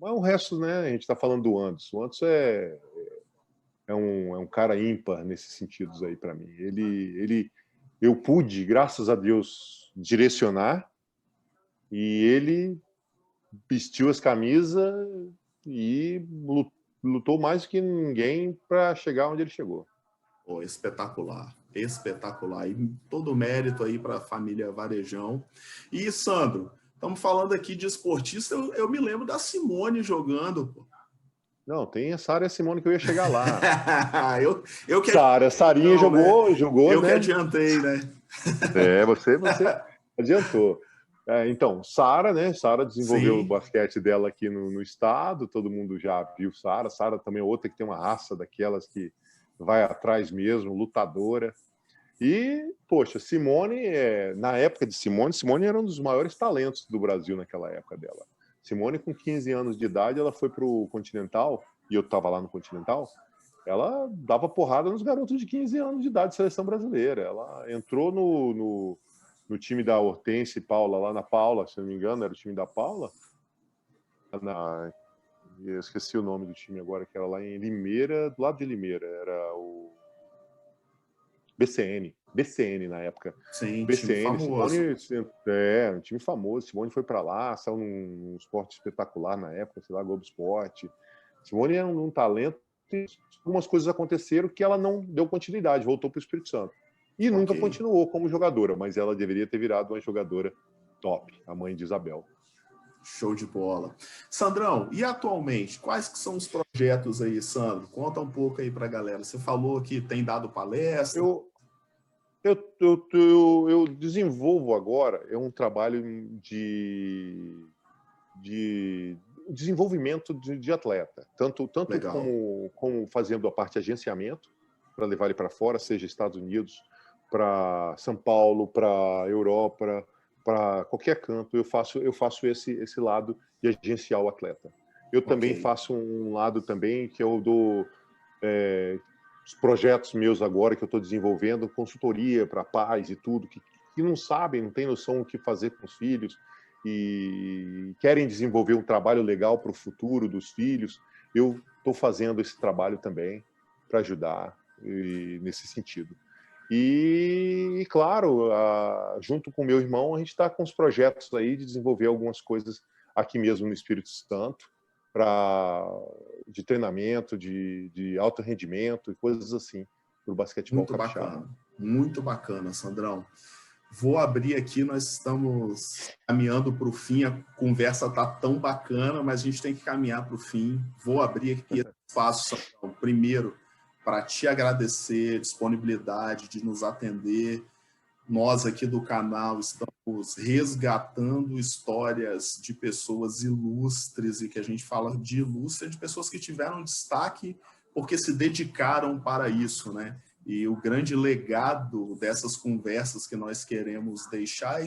o resto, né? A gente está falando do Anderson. O Anderson é um cara ímpar nesses sentidos aí para mim. Eu pude, graças a Deus, direcionar e ele vestiu as camisas e lutou mais do que ninguém para chegar onde ele chegou. Pô, espetacular, espetacular. E todo mérito aí para a família Varejão. E, Sandro, estamos falando aqui de esportista, eu me lembro da Simone jogando. Pô. Não, tem a Sara e a Simone que eu ia chegar lá. eu que Sarinha não, jogou, né? Eu que né? adiantei, né? Você adiantou. Então, Sara, né? Sara desenvolveu o Sim. basquete dela aqui no estado, todo mundo já viu Sara. Sara também é outra que tem uma raça daquelas que vai atrás mesmo, lutadora. E, poxa, Simone, na época de Simone era um dos maiores talentos do Brasil naquela época dela. Simone, com 15 anos de idade, ela foi para o Continental, e eu estava lá no Continental, ela dava porrada nos garotos de 15 anos de idade, seleção brasileira. Ela entrou no time da Hortência e Paula, lá na Paula, se não me engano, era o time da Paula. Eu esqueci o nome do time agora, que era lá em Limeira, do lado de Limeira, era o BCN na época. Sim, time BCN, famoso. Simone, um time famoso. Simone foi para lá, saiu num esporte espetacular na época, sei lá, Globo Esporte. Simone é um talento. Algumas coisas aconteceram que ela não deu continuidade, voltou para o Espírito Santo. E nunca continuou como jogadora, mas ela deveria ter virado uma jogadora top, a mãe de Isabel. Show de bola. Sandrão, e atualmente, quais que são os projetos aí, Sandro? Conta um pouco aí para a galera. Você falou que tem dado palestra. Eu desenvolvo agora um trabalho de desenvolvimento de atleta, tanto como fazendo a parte de agenciamento para levar ele para fora, seja Estados Unidos, para São Paulo, para Europa, para qualquer canto. Eu faço esse lado de agenciar o atleta. Eu também faço um lado também que eu dou os projetos meus agora que eu estou desenvolvendo, consultoria para pais e tudo, que não sabem, não têm noção do que fazer com os filhos e querem desenvolver um trabalho legal para o futuro dos filhos. Eu estou fazendo esse trabalho também para ajudar nesse sentido. E claro, junto com meu irmão, a gente está com os projetos aí de desenvolver algumas coisas aqui mesmo no Espírito Santo, de treinamento, de alto rendimento e coisas assim, para o basquetebol capixaba. Muito bacana, Sandrão. Vou abrir aqui, nós estamos caminhando para o fim, a conversa está tão bacana, mas a gente tem que caminhar para o fim. Vou abrir aqui esse espaço, Sandrão, primeiro, para te agradecer a disponibilidade de nos atender. Nós aqui do canal estamos resgatando histórias de pessoas ilustres, e que a gente fala de ilustre, de pessoas que tiveram destaque porque se dedicaram para isso, né? E o grande legado dessas conversas que nós queremos deixar é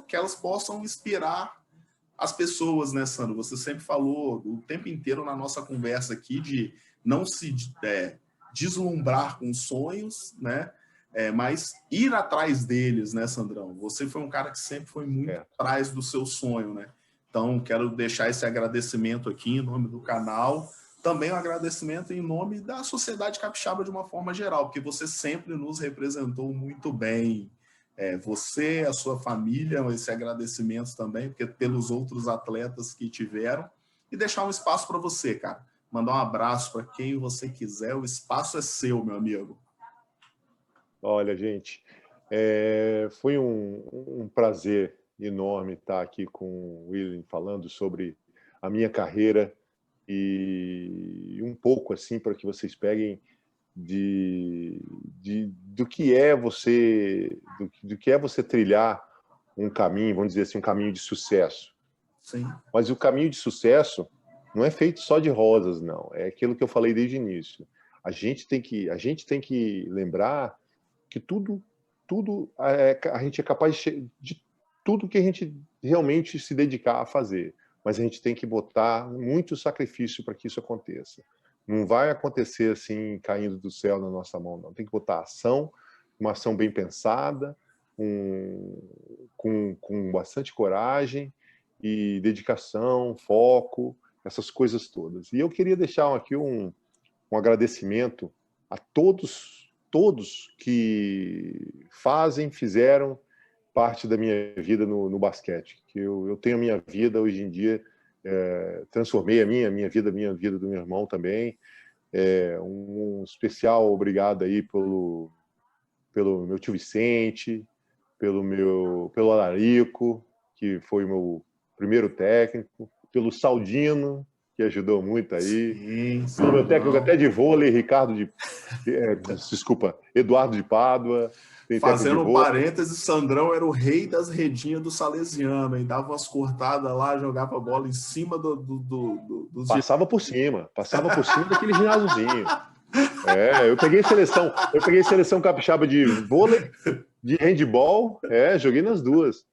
que elas possam inspirar as pessoas, né, Sandro? Você sempre falou o tempo inteiro na nossa conversa aqui de não se deslumbrar com sonhos, né? Mas ir atrás deles, né, Sandrão? Você foi um cara que sempre foi muito atrás do seu sonho, né? Então, quero deixar esse agradecimento aqui em nome do canal. Também um agradecimento em nome da sociedade capixaba de uma forma geral, porque você sempre nos representou muito bem. Você, a sua família, esse agradecimento também, porque pelos outros atletas que tiveram. E deixar um espaço para você, cara. Mandar um abraço para quem você quiser. O espaço é seu, meu amigo. Olha, gente, foi um prazer enorme estar aqui com o William falando sobre a minha carreira e um pouco assim para que vocês peguem do que é você trilhar um caminho, vamos dizer assim, um caminho de sucesso. Sim. Mas o caminho de sucesso não é feito só de rosas, não. É aquilo que eu falei desde o início. A gente tem que lembrar que tudo a gente é capaz de tudo que a gente realmente se dedicar a fazer, mas a gente tem que botar muito sacrifício para que isso aconteça. Não vai acontecer assim caindo do céu na nossa mão, não. Tem que botar ação, uma ação bem pensada, com bastante coragem e dedicação, foco, essas coisas todas. E eu queria deixar aqui um agradecimento a todos que fizeram parte da minha vida no basquete. Que eu tenho a minha vida hoje em dia, transformei a minha vida do meu irmão também. Um especial obrigado aí pelo meu tio Vicente, pelo Alarico, que foi o meu primeiro técnico, pelo Saldino, que ajudou muito aí. Sim, pelo meu técnico até de vôlei, Eduardo de Pádua. Fazendo um parênteses, Sandrão era o rei das redinhas do Salesiano, e dava umas cortadas lá, jogava a bola em cima dos... Passava por cima daquele ginásiozinho. Eu peguei seleção capixaba de vôlei, de handball, joguei nas duas.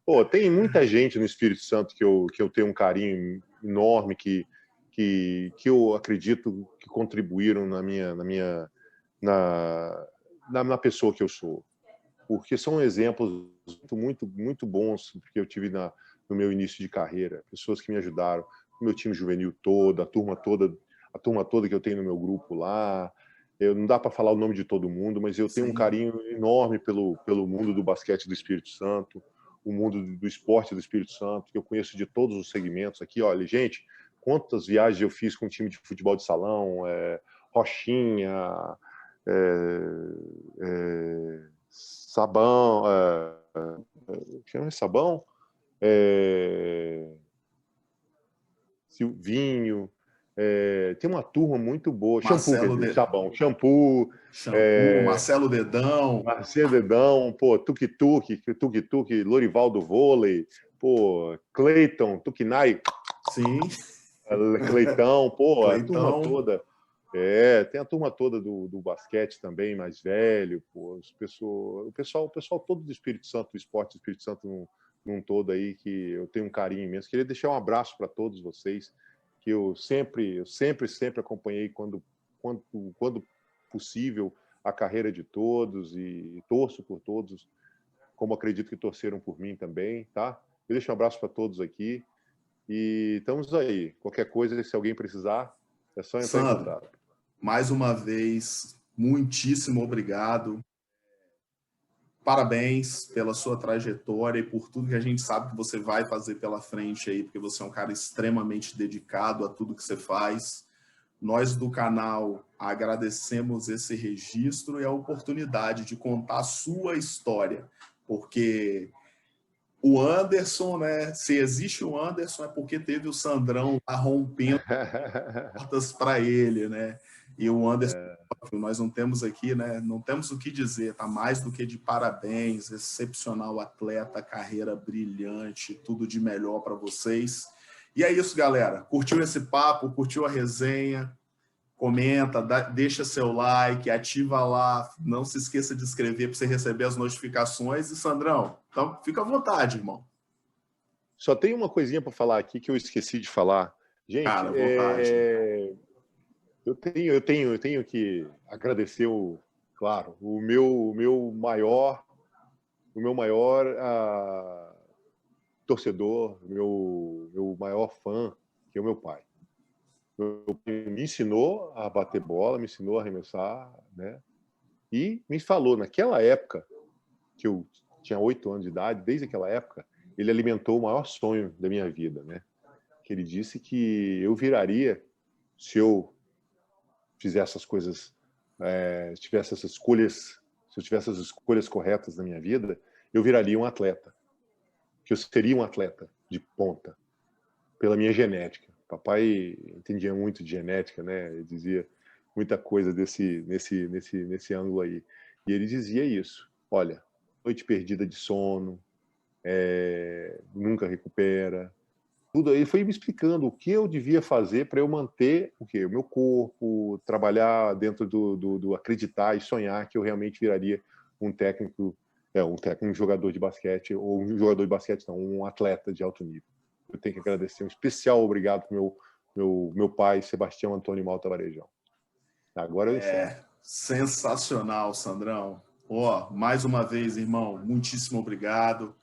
Pô, tem muita gente no Espírito Santo que eu tenho um carinho enorme, que eu acredito que contribuíram na pessoa que eu sou, porque são exemplos muito, muito bons que eu tive no meu início de carreira, pessoas que me ajudaram, o meu time juvenil todo, a turma toda que eu tenho no meu grupo lá. Não dá para falar o nome de todo mundo, mas eu tenho um carinho enorme pelo mundo do basquete do Espírito Santo, o mundo do esporte do Espírito Santo, que eu conheço de todos os segmentos aqui. Olha, gente, quantas viagens eu fiz com um time de futebol de salão, Rochinha, Sabão, chama Sabão, Silvinho, tem uma turma muito boa, Shampoo, Marcelo Dedão, pô, Tuk-Tuk, Lorival do vôlei, pô, Cleiton, Tukinai, sim, Cleitão, pô, Cleitão. A turma toda. Tem a turma toda do basquete também, mais velho, pô, o pessoal todo do Espírito Santo, do esporte do Espírito Santo num todo aí, que eu tenho um carinho imenso. Queria deixar um abraço para todos vocês, que eu sempre acompanhei quando possível a carreira de todos e torço por todos, como acredito que torceram por mim também, tá? Eu deixo um abraço para todos aqui e estamos aí. Qualquer coisa, se alguém precisar, é só entrar em contato. Mais uma vez, muitíssimo obrigado. Parabéns pela sua trajetória e por tudo que a gente sabe que você vai fazer pela frente aí, porque você é um cara extremamente dedicado a tudo que você faz. Nós do canal agradecemos esse registro e a oportunidade de contar a sua história, porque o Anderson, né? Se existe o Anderson é porque teve o Sandrão lá rompendo portas para ele, né? E o Anderson, nós não temos aqui, né? Não temos o que dizer, tá mais do que de parabéns, excepcional atleta, carreira brilhante, tudo de melhor para vocês. E é isso, galera. Curtiu esse papo, curtiu a resenha? Comenta, deixa seu like, ativa lá, não se esqueça de inscrever para você receber as notificações. E Sandrão, então fica à vontade, irmão. Só tem uma coisinha para falar aqui que eu esqueci de falar. Gente, Cara, à vontade. Eu tenho que agradecer, claro, o meu maior torcedor, meu maior fã, que é o meu pai. Meu pai me ensinou a bater bola, me ensinou a arremessar, né? E me falou, naquela época, que eu tinha 8 anos de idade, desde aquela época, ele alimentou o maior sonho da minha vida, né? Que ele disse que eu viraria, se eu fizesse essas coisas, tivesse essas escolhas, se eu tivesse as escolhas corretas na minha vida, eu viraria um atleta. Que eu seria um atleta de ponta, pela minha genética. Papai entendia muito de genética, né? Ele dizia muita coisa nesse ângulo aí. E ele dizia isso. Olha, noite perdida de sono, nunca recupera. Tudo aí foi me explicando o que eu devia fazer para eu manter o meu corpo, trabalhar dentro do acreditar e sonhar que eu realmente viraria um técnico, um jogador de basquete, ou um jogador de basquete não, um atleta de alto nível. Eu tenho que agradecer um especial obrigado para meu pai, Sebastião Antônio Malta Varejão. Agora eu encerro. Sensacional, Sandrão. Mais uma vez, irmão, muitíssimo obrigado.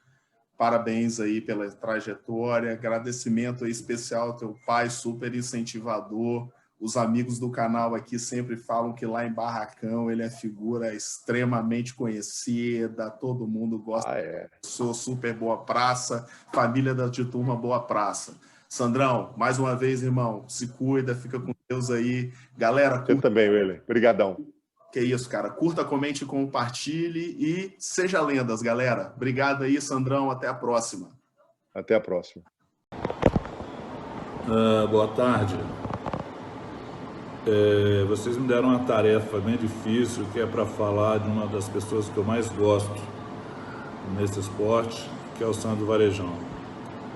Parabéns aí pela trajetória. Agradecimento aí especial ao teu pai, super incentivador. Os amigos do canal aqui sempre falam que lá em Barracão ele é figura extremamente conhecida, todo mundo gosta. Sou super boa praça, família da Titurma boa praça. Sandrão, mais uma vez, irmão, se cuida, fica com Deus aí. Galera, curta... Você também, William. Obrigadão. Que isso, cara. Curta, comente, compartilhe e seja lendas, galera. Obrigado aí, Sandrão. Até a próxima. Até a próxima. Boa tarde. Vocês me deram uma tarefa bem difícil, que é para falar de uma das pessoas que eu mais gosto nesse esporte, que é o Sandro Varejão.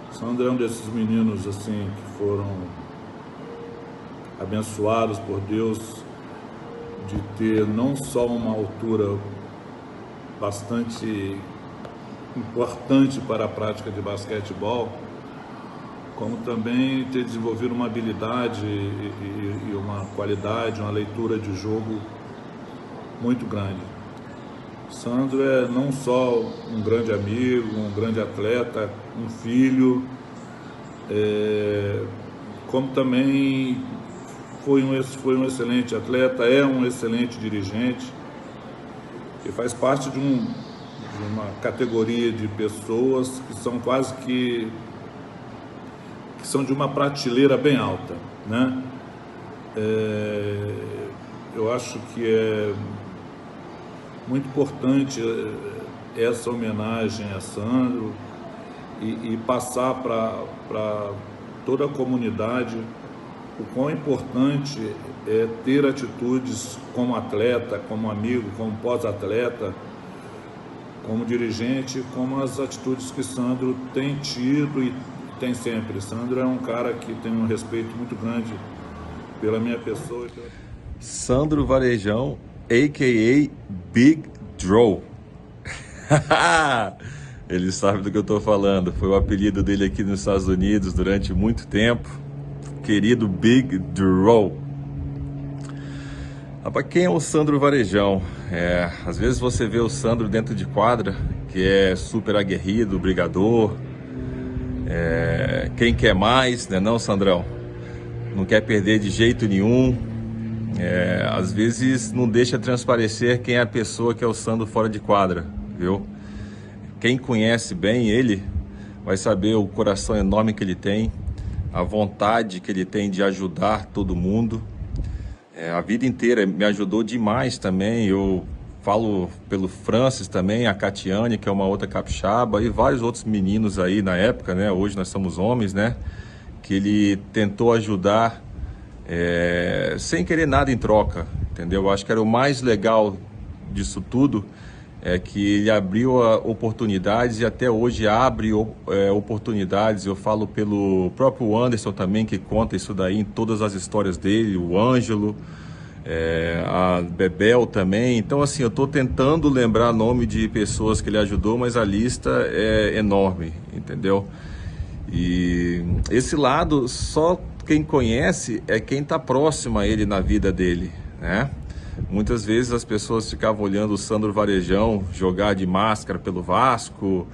O Sandro é um desses meninos assim que foram abençoados por Deus de ter não só uma altura bastante importante para a prática de basquetebol, como também ter desenvolvido uma habilidade e uma qualidade, uma leitura de jogo muito grande. Sandro é não só um grande amigo, um grande atleta, um filho, como também foi um excelente atleta, é um excelente dirigente e faz parte de uma categoria de pessoas que são quase que são de uma prateleira bem alta, né? Eu acho que é muito importante essa homenagem a Sandro e passar para toda a comunidade o quão importante é ter atitudes como atleta, como amigo, como pós-atleta, como dirigente, como as atitudes que Sandro tem tido e tem sempre. Sandro é um cara que tem um respeito muito grande pela minha pessoa. Sandro Varejão, a.k.a. Big Draw. Ele sabe do que eu estou falando. Foi o apelido dele aqui nos Estados Unidos durante muito tempo. Querido Big Draw. Para quem é o Sandro Varejão? Às vezes você vê o Sandro dentro de quadra, que é super aguerrido, brigador. Quem quer mais, né, não, Sandrão? Não quer perder de jeito nenhum. Às vezes não deixa transparecer quem é a pessoa que é o Sandro fora de quadra, viu? Quem conhece bem ele vai saber o coração enorme que ele tem, a vontade que ele tem de ajudar todo mundo a vida inteira, me ajudou demais também. Eu falo pelo Francis também, a Catiane, que é uma outra capixaba, e vários outros meninos aí na época, né? Hoje nós somos homens, né? Que ele tentou ajudar sem querer nada em troca, entendeu? Eu acho que era o mais legal disso tudo, é que ele abriu oportunidades e até hoje abre oportunidades. Eu falo pelo próprio Anderson também, que conta isso daí em todas as histórias dele, o Ângelo, a Bebel também. Então, assim, eu estou tentando lembrar nome de pessoas que ele ajudou, mas a lista é enorme, entendeu? E esse lado, só quem conhece é quem está próximo a ele na vida dele, né? Muitas vezes as pessoas ficavam olhando o Sandro Varejão jogar de máscara pelo Vasco,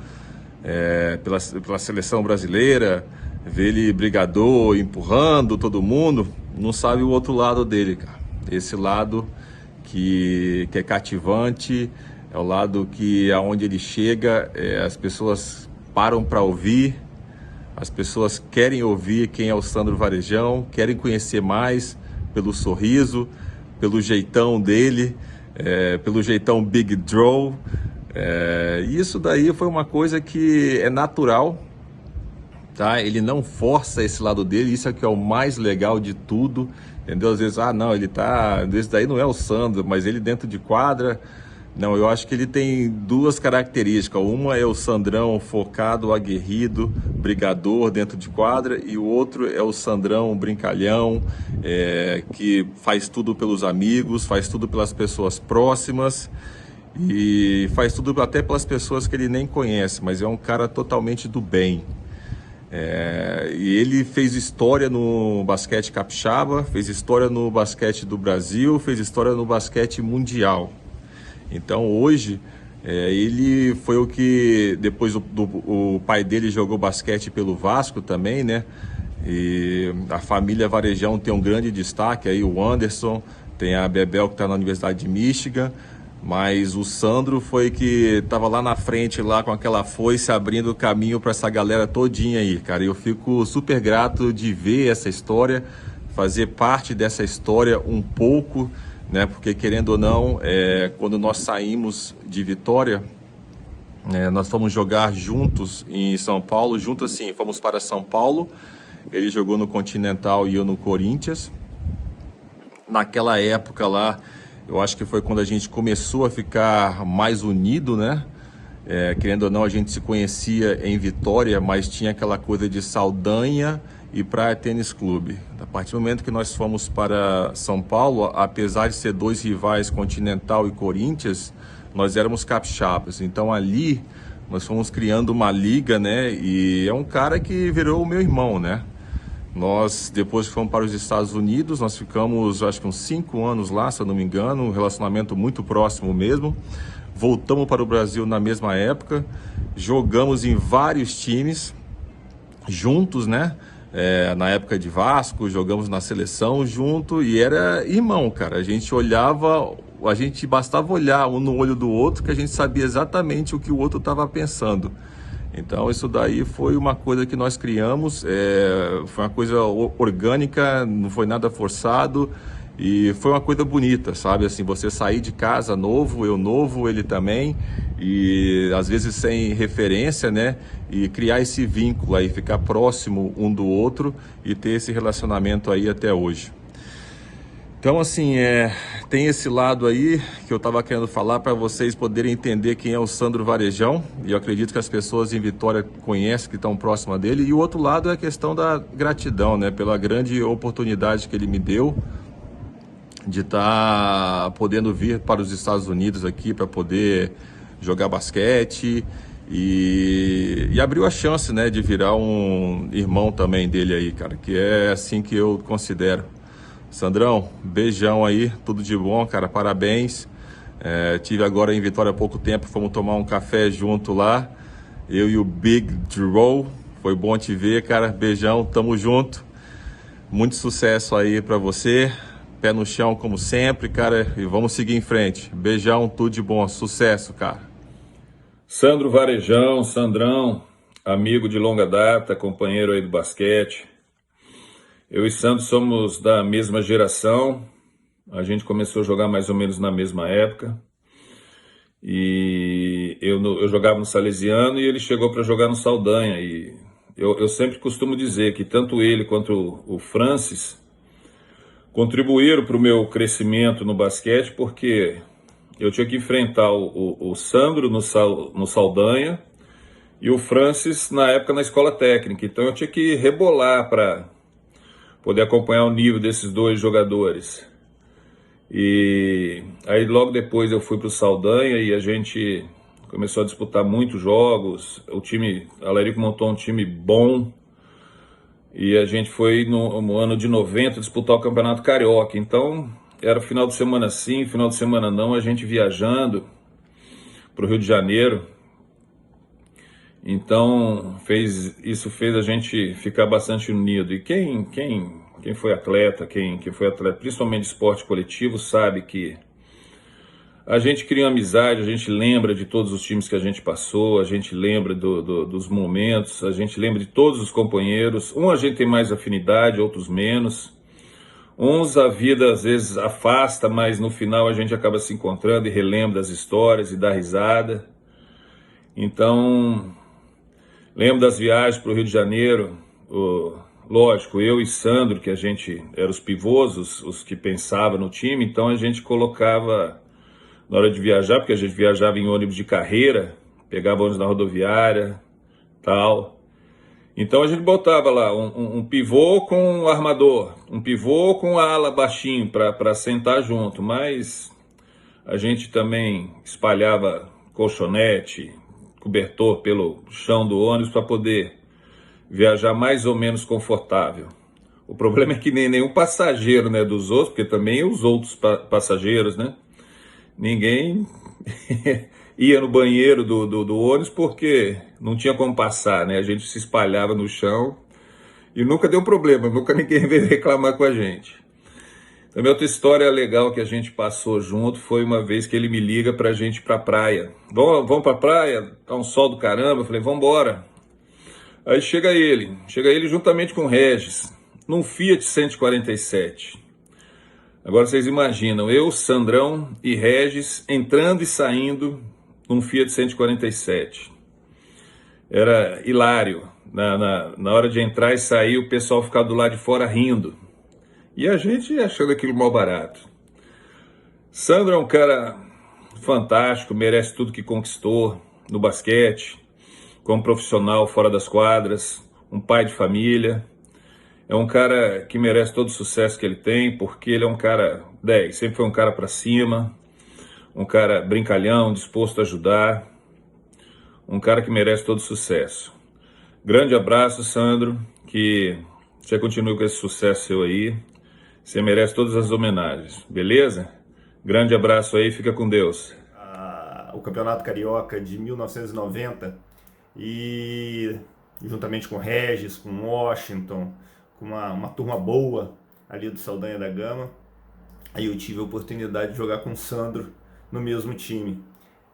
pela seleção brasileira, ver ele brigador, empurrando todo mundo, não sabe o outro lado dele, cara. Esse lado que é cativante, é o lado que aonde ele chega, as pessoas param para ouvir, as pessoas querem ouvir quem é o Sandro Varejão, querem conhecer mais pelo sorriso, pelo jeitão dele, pelo jeitão Big Draw. Isso daí foi uma coisa que é natural, tá? Ele não força esse lado dele, isso é que é o mais legal de tudo, entendeu? Às vezes, não, ele tá... Esse daí não é o Sandro, mas ele dentro de quadra... Não, eu acho que ele tem duas características. Uma é o Sandrão focado, aguerrido, brigador dentro de quadra, e o outro é o Sandrão brincalhão, que faz tudo pelos amigos, faz tudo pelas pessoas próximas e faz tudo até pelas pessoas que ele nem conhece, mas é um cara totalmente do bem. E ele fez história no basquete capixaba, fez história no basquete do Brasil, fez história no basquete mundial. Então hoje, ele foi o que, depois o pai dele jogou basquete pelo Vasco também, né? E a família Varejão tem um grande destaque aí, o Anderson, tem a Bebel que está na Universidade de Michigan, mas o Sandro foi que estava lá na frente, lá com aquela foice, abrindo o caminho para essa galera todinha aí, cara. Eu fico super grato de ver essa história, fazer parte dessa história um pouco, né? Porque querendo ou não, quando nós saímos de Vitória, nós fomos jogar juntos em São Paulo, juntos assim, fomos para São Paulo, ele jogou no Continental e eu no Corinthians. Naquela época lá, eu acho que foi quando a gente começou a ficar mais unido, né? Querendo ou não, a gente se conhecia em Vitória, mas tinha aquela coisa de Saldanha e Praia Tênis Clube. A partir do momento que nós fomos para São Paulo, apesar de ser dois rivais, Continental e Corinthians, nós éramos capixabas. Então ali nós fomos criando uma liga, né? E é um cara que virou o meu irmão, né? Nós, depois que fomos para os Estados Unidos, nós ficamos, acho que uns 5 anos lá, se eu não me engano, um relacionamento muito próximo mesmo. Voltamos para o Brasil na mesma época, jogamos em vários times juntos, né? Na época de Vasco, jogamos na seleção junto e era irmão, cara. A gente olhava, a gente bastava olhar um no olho do outro que a gente sabia exatamente o que o outro estava pensando. Então isso daí foi uma coisa que nós criamos, foi uma coisa orgânica, não foi nada forçado e foi uma coisa bonita, sabe? Assim, você sair de casa novo, eu novo, ele também, e às vezes sem referência, né? E criar esse vínculo aí, ficar próximo um do outro e ter esse relacionamento aí até hoje. Então, assim, tem esse lado aí que eu estava querendo falar para vocês poderem entender quem é o Sandro Varejão. E eu acredito que as pessoas em Vitória conhecem, que estão próximas dele. E o outro lado é a questão da gratidão, né? Pela grande oportunidade que ele me deu de estar podendo vir para os Estados Unidos aqui para poder jogar basquete. E abriu a chance, né, de virar um irmão também dele aí, cara. Que é assim que eu considero. Sandrão, beijão aí, tudo de bom, cara, parabéns. Tive agora em Vitória há pouco tempo, fomos tomar um café junto lá, eu e o Big Draw, foi bom te ver, cara, beijão, tamo junto. Muito sucesso aí pra você, pé no chão como sempre, cara, e vamos seguir em frente. Beijão, tudo de bom, sucesso, cara. Sandro Varejão, Sandrão, amigo de longa data, companheiro aí do basquete. Eu e Sandro somos da mesma geração, A gente começou a jogar mais ou menos na mesma época. E eu jogava no Salesiano e ele chegou para jogar no Saldanha. E eu sempre costumo dizer que tanto ele quanto o Francis contribuíram para o meu crescimento no basquete, porque eu tinha que enfrentar o Sandro no Saldanha e o Francis na época na escola técnica. Então eu tinha que rebolar para poder acompanhar o nível desses dois jogadores. E aí logo depois eu fui para o Saldanha e a gente começou a disputar muitos jogos. A Larico montou um time bom e a gente foi no ano de 90 disputar o Campeonato Carioca. Então era final de semana sim, final de semana não, a gente viajando para o Rio de Janeiro. Então isso fez a gente ficar bastante unido. E quem foi atleta, principalmente de esporte coletivo, sabe que a gente cria uma amizade, a gente lembra de todos os times que a gente passou, a gente lembra dos momentos, a gente lembra de todos os companheiros. A gente tem mais afinidade, outros menos. Uns a vida às vezes afasta, mas no final a gente acaba se encontrando e relembra das histórias e dá risada. Então, lembro das viagens para o Rio de Janeiro. Lógico, eu e Sandro, que a gente era os pivôs, os que pensavam no time, então a gente colocava, na hora de viajar, porque a gente viajava em ônibus de carreira, pegava ônibus na rodoviária, tal. Então a gente botava lá um pivô com um armador, um pivô com a ala baixinho para sentar junto, mas a gente também espalhava colchonete, cobertor pelo chão do ônibus para poder viajar mais ou menos confortável. O problema é que nem nenhum passageiro, né, dos outros, porque também os outros passageiros, né, ninguém ia no banheiro do ônibus porque não tinha como passar, né, a gente se espalhava no chão e nunca deu problema, nunca ninguém veio reclamar com a gente. Também outra história legal que a gente passou junto foi uma vez que ele me liga pra gente ir pra praia. Vamos pra praia? Tá um sol do caramba. Eu falei, vamos embora. Aí chega ele juntamente com o Regis, num Fiat 147. Agora vocês imaginam, eu, Sandrão e Regis entrando e saindo num Fiat 147. Era hilário. Na hora de entrar e sair, o pessoal ficava do lado de fora rindo. E a gente achando aquilo mal barato. Sandro é um cara fantástico, merece tudo que conquistou no basquete, como profissional fora das quadras, um pai de família. É um cara que merece todo o sucesso que ele tem, porque ele é um cara 10, sempre foi um cara para cima, um cara brincalhão, disposto a ajudar, um cara que merece todo o sucesso. Grande abraço, Sandro, que você continue com esse sucesso seu aí. Você merece todas as homenagens, beleza? Grande abraço aí, fica com Deus. O Campeonato Carioca de 1990 e juntamente com Regis, com Washington, com uma turma boa ali do Saldanha da Gama, aí eu tive a oportunidade de jogar com o Sandro no mesmo time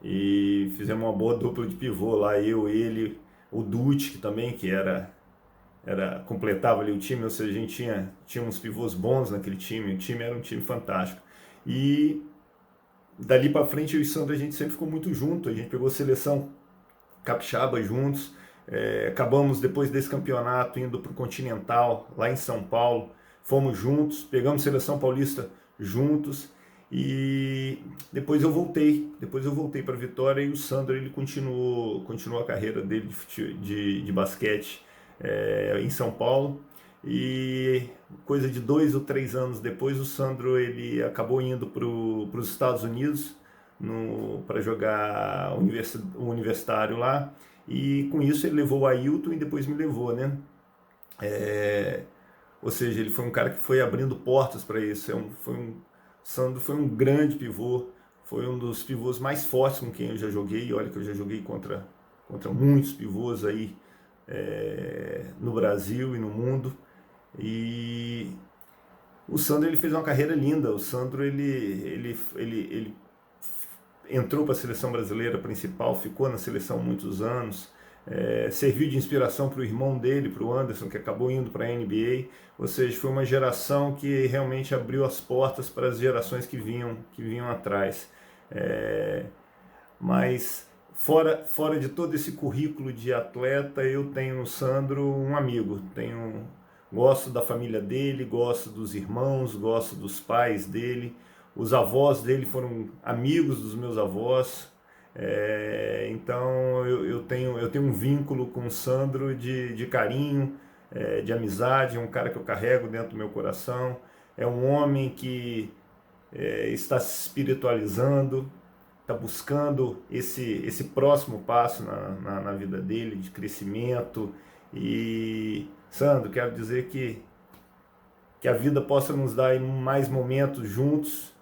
e fizemos uma boa dupla de pivô lá, eu, ele, o Dutti também, que completava ali o time, ou seja, a gente tinha uns pivôs bons naquele time, o time era um time fantástico. E dali para frente eu e o Sandro a gente sempre ficou muito junto, a gente pegou a seleção capixaba juntos, acabamos depois desse campeonato indo para o Continental, lá em São Paulo, fomos juntos, pegamos seleção paulista juntos e depois eu voltei para Vitória e o Sandro ele continuou a carreira dele de basquete em São Paulo e coisa de 2 ou 3 anos depois o Sandro ele acabou indo para os Estados Unidos para jogar o universitário lá e com isso ele levou o Ailton e depois me levou, né? Ou seja, ele foi um cara que foi abrindo portas para isso. Sandro foi um grande pivô, foi um dos pivôs mais fortes com quem eu já joguei. Olha que eu já joguei contra muitos pivôs aí no Brasil e no mundo. E o Sandro ele fez uma carreira linda. O Sandro ele entrou para a seleção brasileira principal, ficou na seleção muitos anos, serviu de inspiração para o irmão dele, para o Anderson, que acabou indo para a NBA. Ou seja, foi uma geração que realmente abriu as portas para as gerações que vinham atrás. Mas fora de todo esse currículo de atleta, eu tenho no Sandro um amigo. Gosto da família dele, gosto dos irmãos, gosto dos pais dele. Os avós dele foram amigos dos meus avós. Então eu tenho um vínculo com o Sandro de carinho, de amizade. É um cara que eu carrego dentro do meu coração. É um homem que está se espiritualizando, está buscando esse próximo passo na vida dele, de crescimento. E, Sandro, quero dizer que a vida possa nos dar aí mais momentos juntos.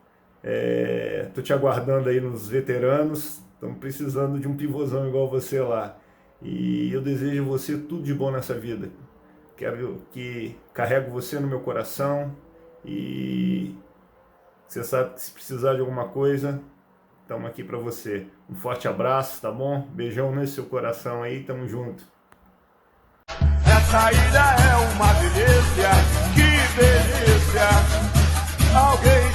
Estou te aguardando aí nos veteranos. Estamos precisando de um pivôzão igual você lá. E eu desejo a você tudo de bom nessa vida. Carrego você no meu coração. E você sabe que se precisar de alguma coisa, estamos aqui para você. Um forte abraço, tá bom? Beijão nesse seu coração aí, tamo junto. Essa ilha é uma delícia, que delícia. Alguém